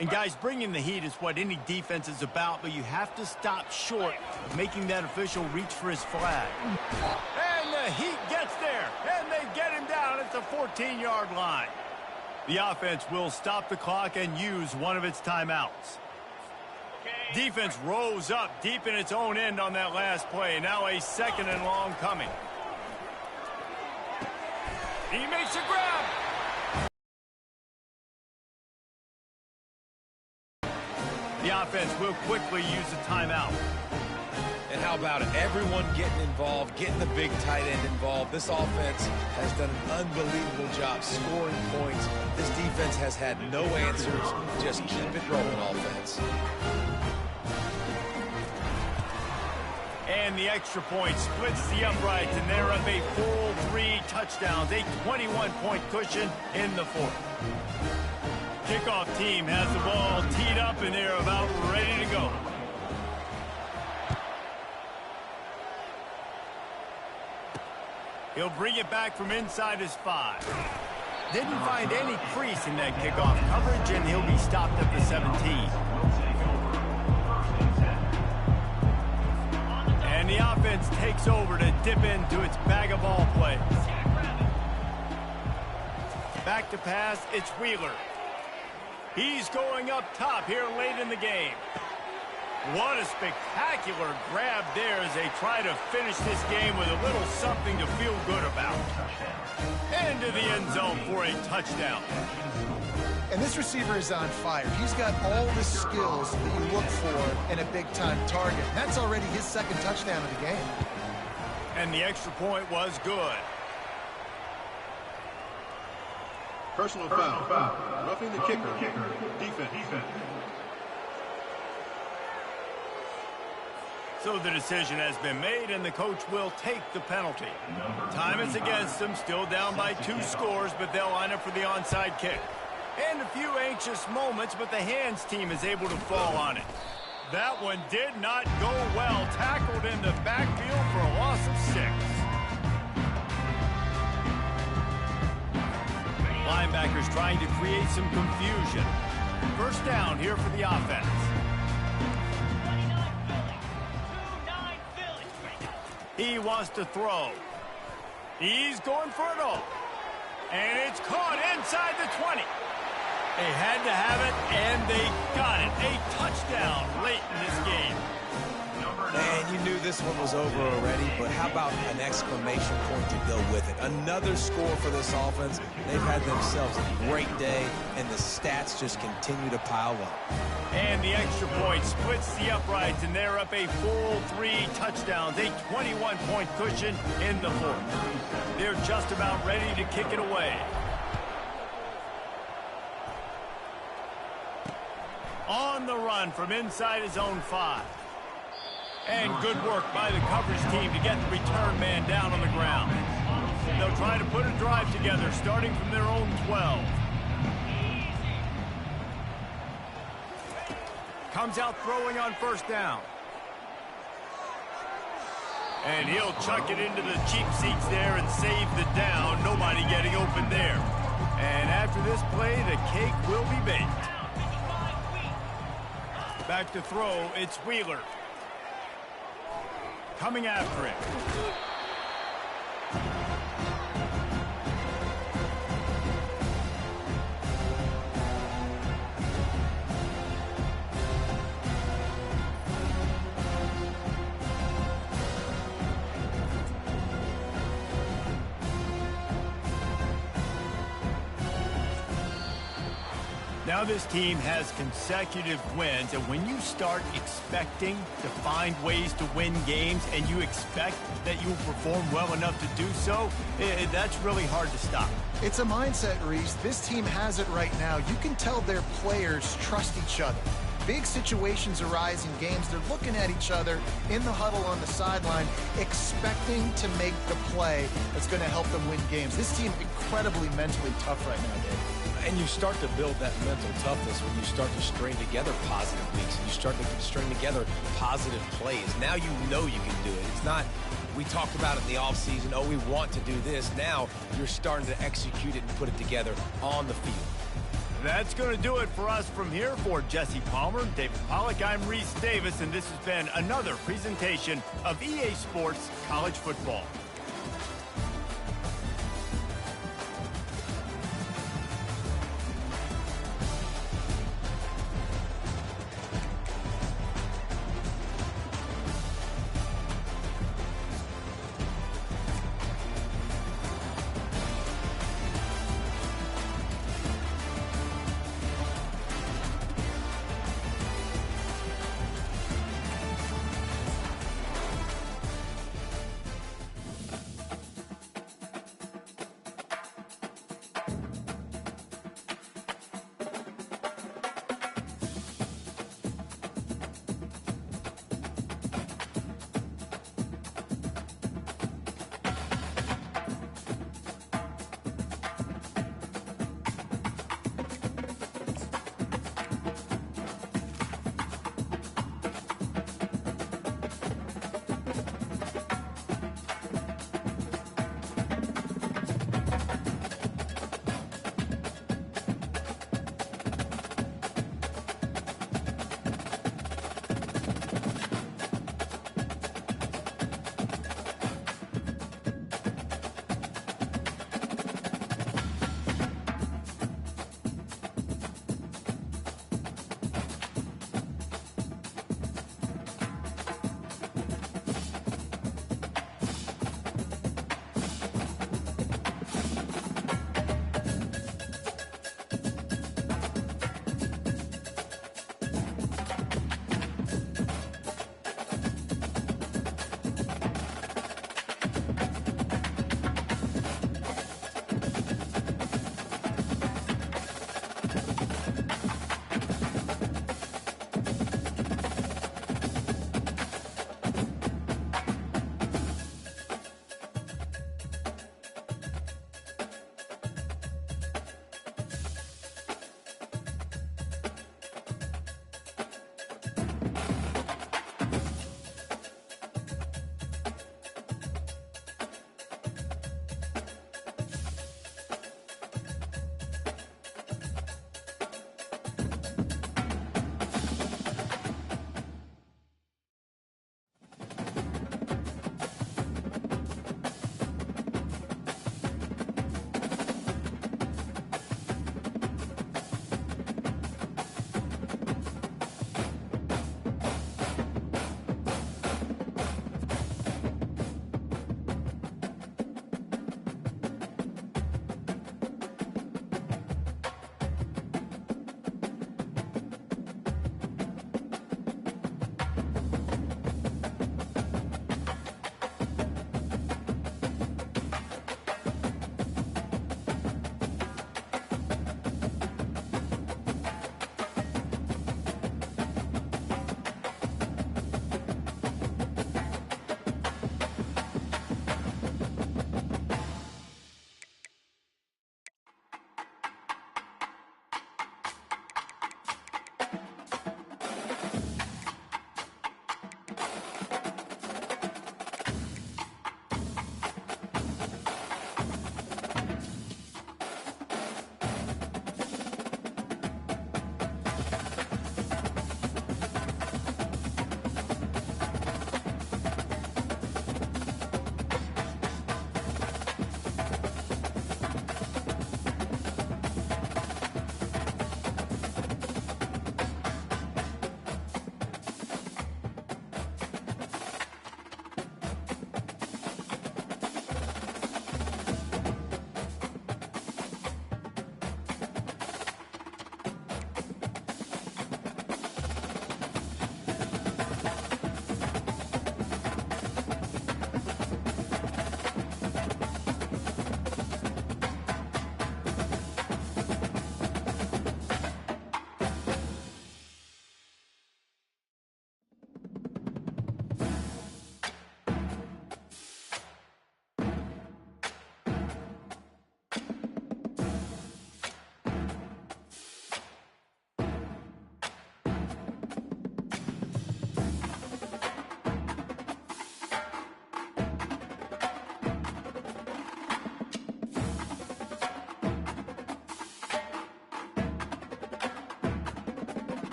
And guys, bringing the heat is what any defense is about, but you have to stop short of making that official reach for his flag. And the heat gets there, and they get him down at the 14-yard line. The offense will stop the clock and use one of its timeouts. Defense rose up deep in its own end on that last play. Now a second and long coming. He makes a grab. The offense will quickly use a timeout. And how about it? Everyone getting involved, getting the big tight end involved. This offense has done an unbelievable job scoring points. This defense has had no answers. Just keep it rolling, offense. And the extra point splits the uprights, and they're up a full 3 touchdowns, a 21-point cushion in the fourth. Kickoff team has the ball teed up, and they're about ready to go. He'll bring it back from inside his 5. Didn't find any crease in that kickoff coverage, and he'll be stopped at the 17. And the offense takes over to dip into its bag of ball plays. Back to pass, it's Wheeler. He's going up top here late in the game. What a spectacular grab there as they try to finish this game with a little something to feel good about. Into the end zone for a touchdown. And this receiver is on fire. He's got all the skills that you look for in a big-time target. That's already his second touchdown of the game. And the extra point was good. Personal foul. Roughing the kicker. Defense. So the decision has been made, and the coach will take the penalty. Time is against them, still down by 2 scores, but they'll line up for the onside kick. And a few anxious moments, but the hands team is able to fall on it. That one did not go well. Tackled in the backfield for a loss of 6. Linebackers trying to create some confusion. First down here for the offense. He wants to throw. He's going for it all. And it's caught inside the 20. They had to have it, and they got it. A touchdown late in this game. And you knew this one was over already, but how about an exclamation point to go with it? Another score for this offense. They've had themselves a great day, and the stats just continue to pile up. And the extra point splits the uprights, and they're up a full 3 touchdowns, a 21-point cushion in the fourth. They're just about ready to kick it away. On the run from inside his own 5. And good work by the coverage team to get the return man down on the ground. They'll try to put a drive together, starting from their own 12. Comes out throwing on first down. And he'll chuck it into the cheap seats there and save the down. Nobody getting open there. And after this play, the cake will be baked. Back to throw, it's Wheeler. Coming after it. Now this team has consecutive wins, and when you start expecting to find ways to win games and you expect that you'll perform well enough to do so, that's really hard to stop. It's a mindset, Reese. This team has it right now. You can tell their players trust each other. Big situations arise in games. They're looking at each other in the huddle on the sideline, expecting to make the play that's going to help them win games. This team incredibly mentally tough right now, Dave. And you start to build that mental toughness when you start to string together positive weeks and you start to string together positive plays. Now you know you can do it. It's not, we talked about it in the offseason, oh, we want to do this. Now you're starting to execute it and put it together on the field. That's going to do it for us from here. For Jesse Palmer, David Pollack, I'm Reese Davis, and this has been another presentation of EA Sports College Football.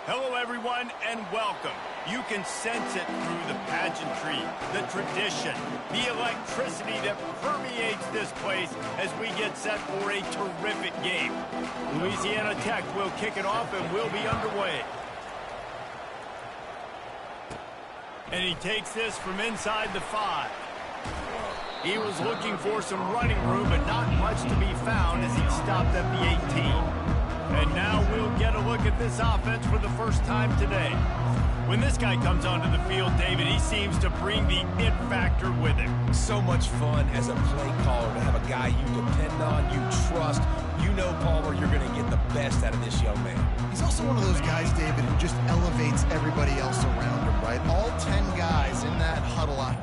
Hello, everyone, and welcome. You can sense it through the pageantry, the tradition, the electricity that permeates this place as we get set for a terrific game. Louisiana Tech will kick it off and we'll be underway. And he takes this from inside the 5. He was looking for some running room, but not much to be found as he stopped at the 18. And now we'll get a look at this offense for the first time today. When this guy comes onto the field, David, he seems to bring the it factor with him. So much fun as a play caller to have a guy you depend on, you trust. You know, Palmer, you're going to get the best out of this young man. He's also one of those guys, David, who just elevates everybody else around him, right? All 10 guys in that huddle out.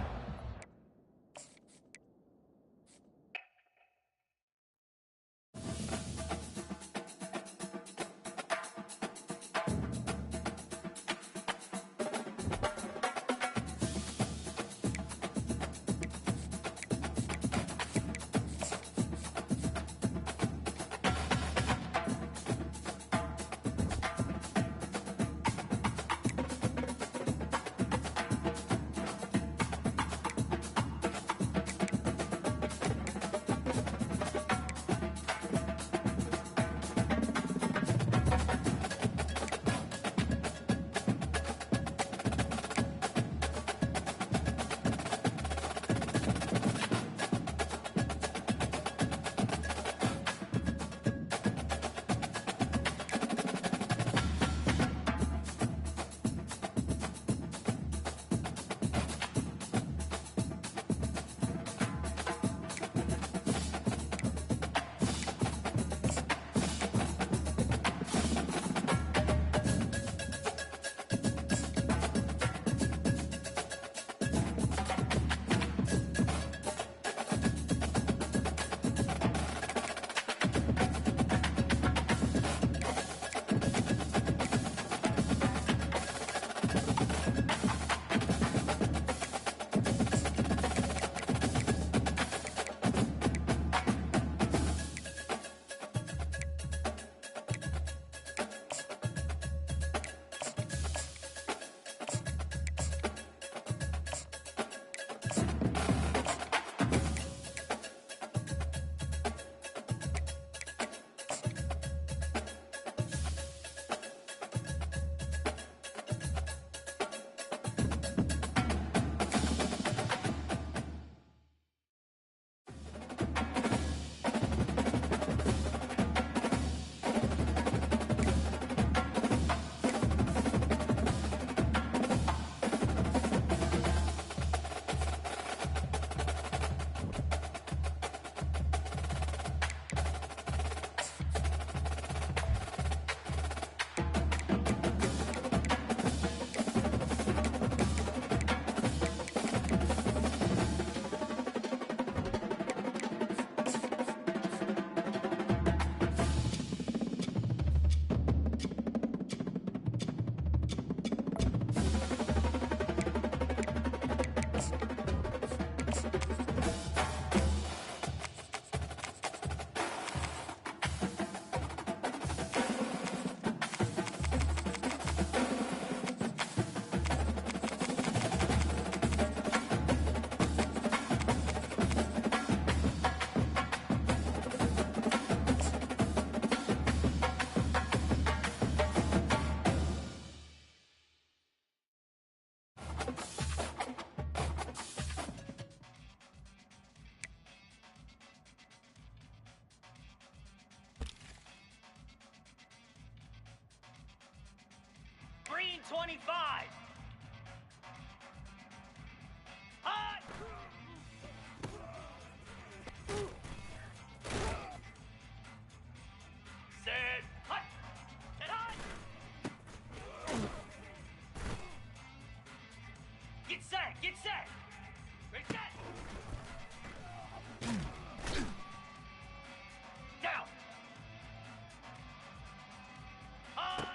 Green 25. Hot. Set. Hot. Set hot. Get set. Get set. Ready, set. Down. Hot.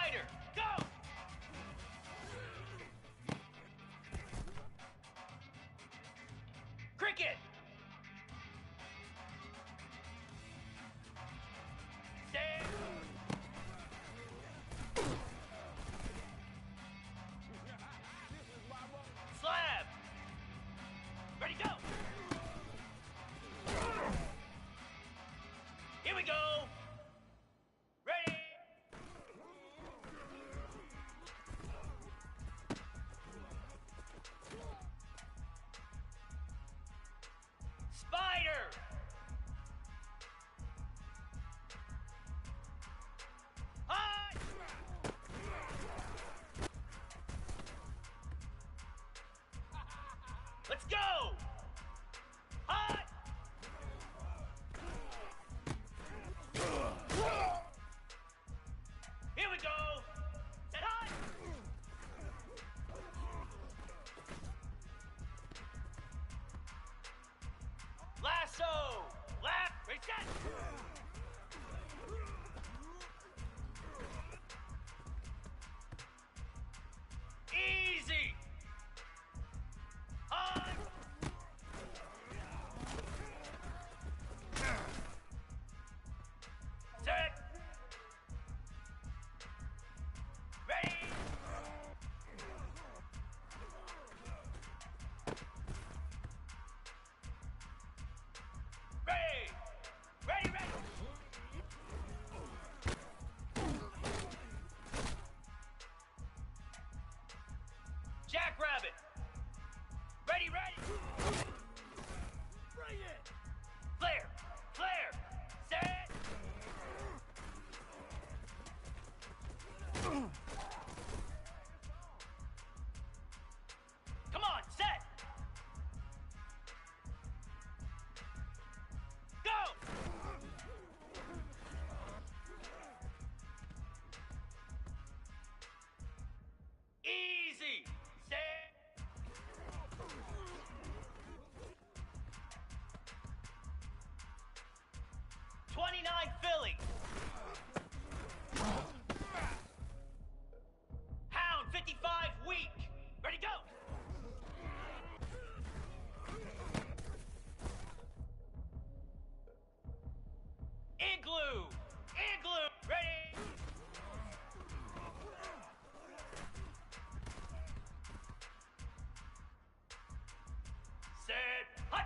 Spider, go! Cricket! Stand! Slab! Ready, go! Here we go! Ready! Spider! High! Let's go! High! Here we go! Set high! Lasso! Lap! Reset! Easy! High! Set! Ready! Ready! Ready, ready! Jackrabbit! Ready, ready! Bring it! Flare! Flare! Set! Come on, set! Go! Easy! Set! 29 Philly! Hound 55 weak! Ready, go! Igloo! Igloo! Ready! Set! Hut!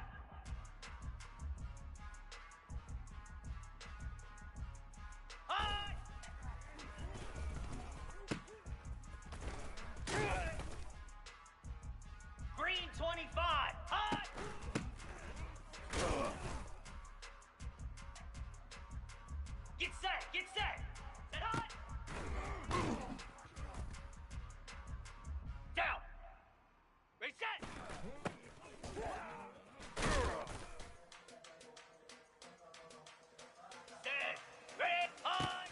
Hut! Green 25! Hut! Get set! Get set! Set hut! Down! Reset! Set! Ready! Hut!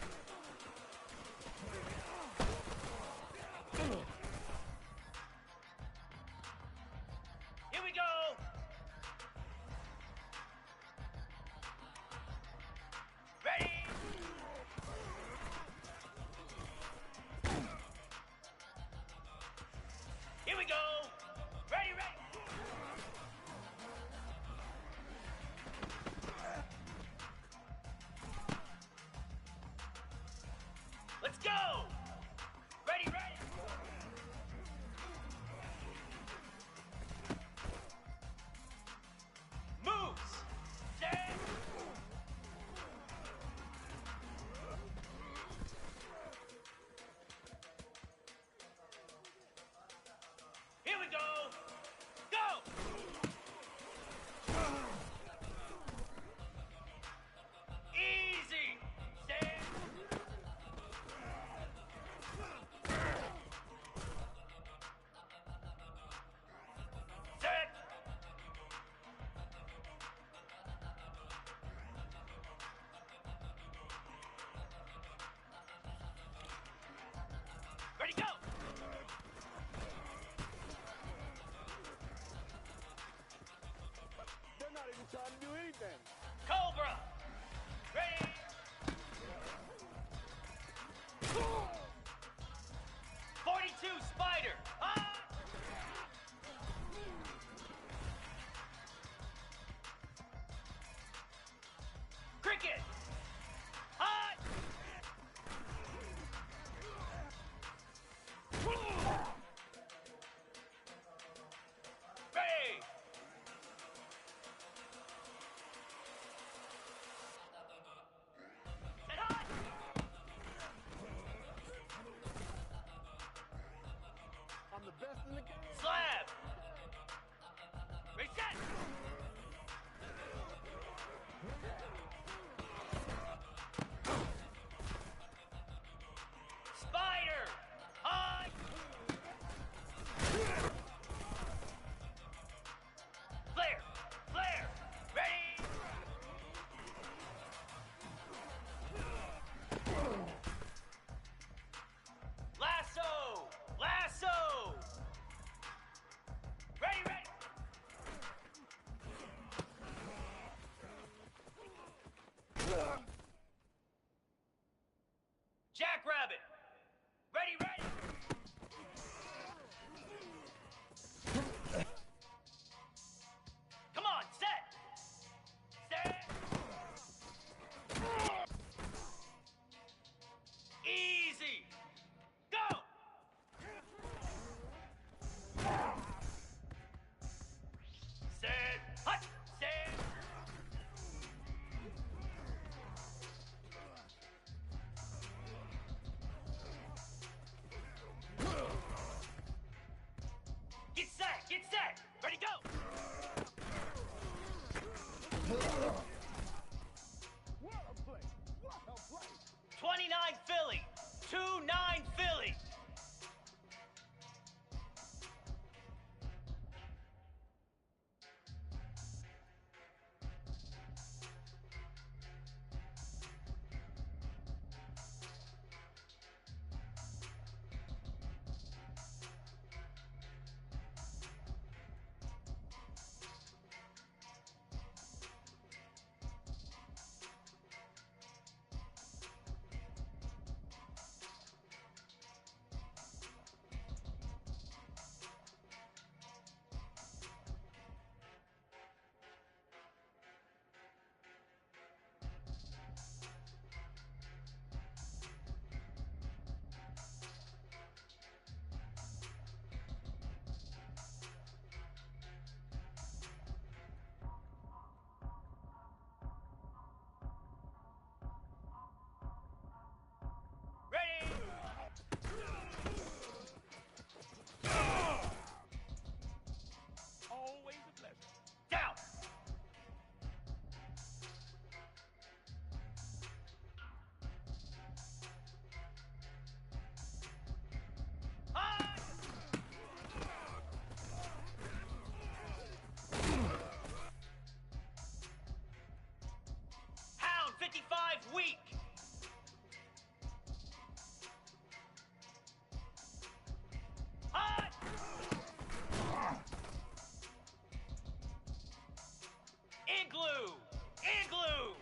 Here we go! Ready! Here we go! Ready, ready! Let's go! Ready, ready! Moves! Set! Here Spider! Ah! Cricket! Hot! Ready! Set hot! I'm the best in the game. Slab! Reset! Spider! Hot! Flare! Flare! Ready! Lasso! Lasso! Ready, ready! Jackrabbit! Ready, ready! Come on, set! Set! Easy! Go! Set! Hut! Set! Get set! Get set! Ready, go! What a play. What a play. 29 Philly! 2-9 Philly! Ready! Always a pleasure. Down! High! Hound 55 weak! High! Igloo! Igloo!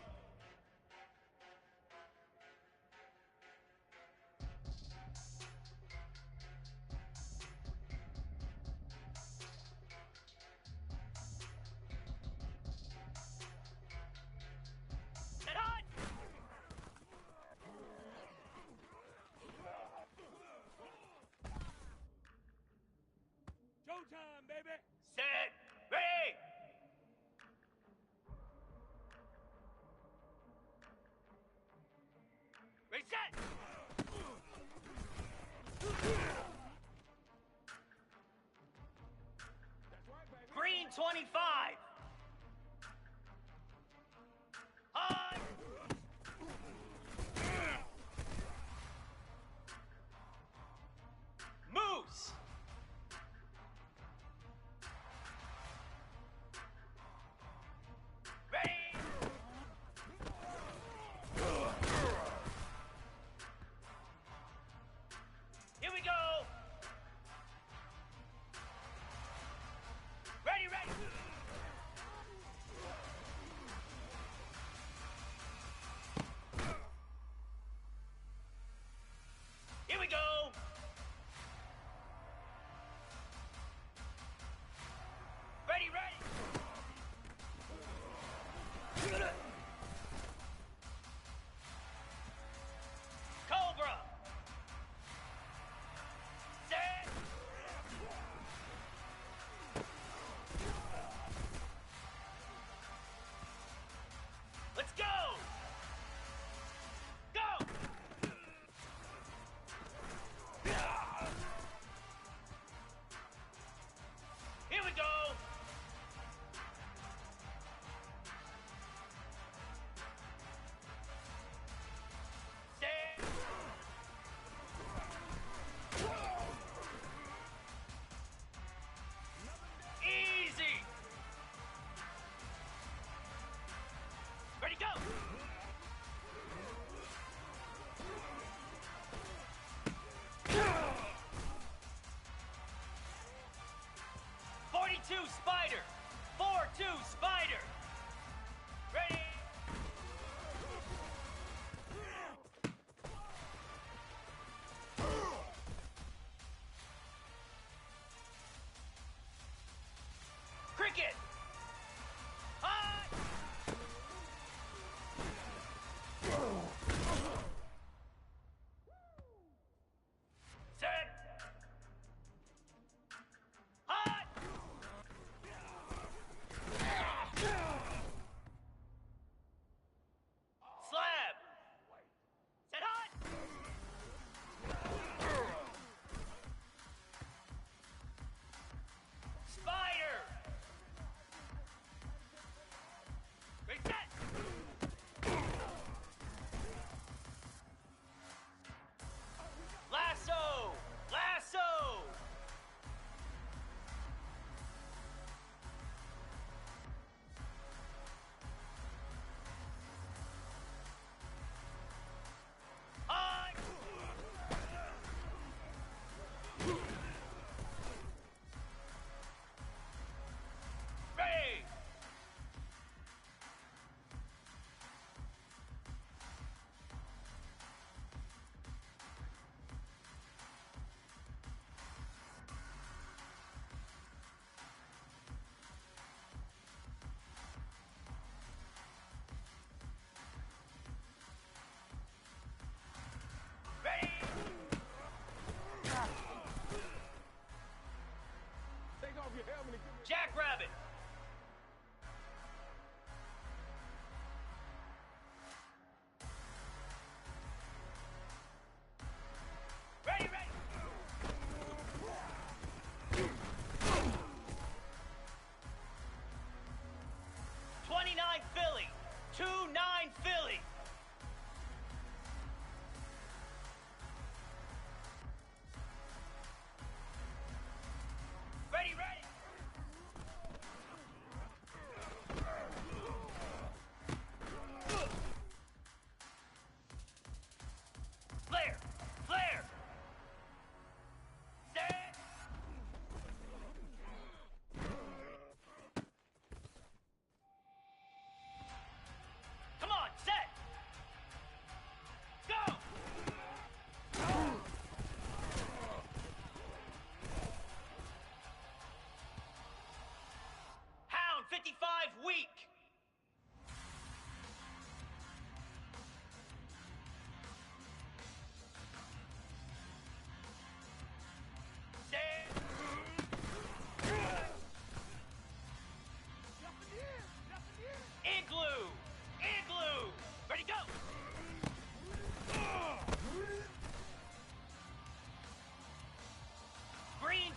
Set hot! Showtime, baby. Set! Ready! Reset! That's right, baby. Green 25! High! Moose! Ready! Here we go! Ready, ready! Here we go!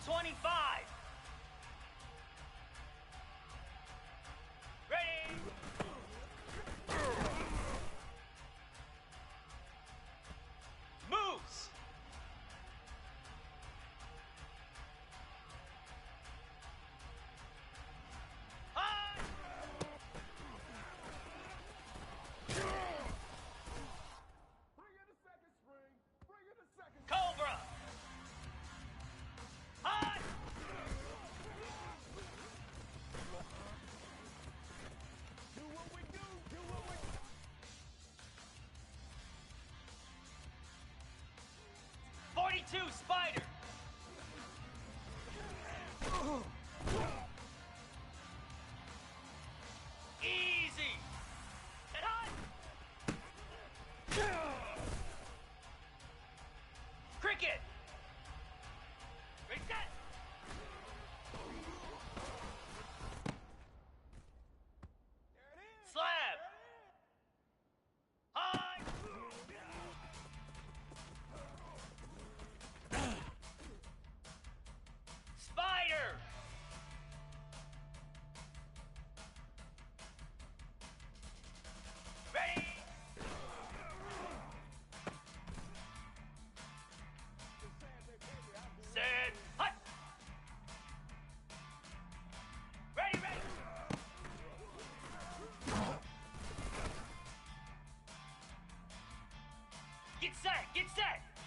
25. Ready. Moves. High. Cobra. High. Do what we do. 42 Spider. Easy. And high. Cricket. Reset. Slab. High. Spider. Ready. Set. Hut. Ready. Get set.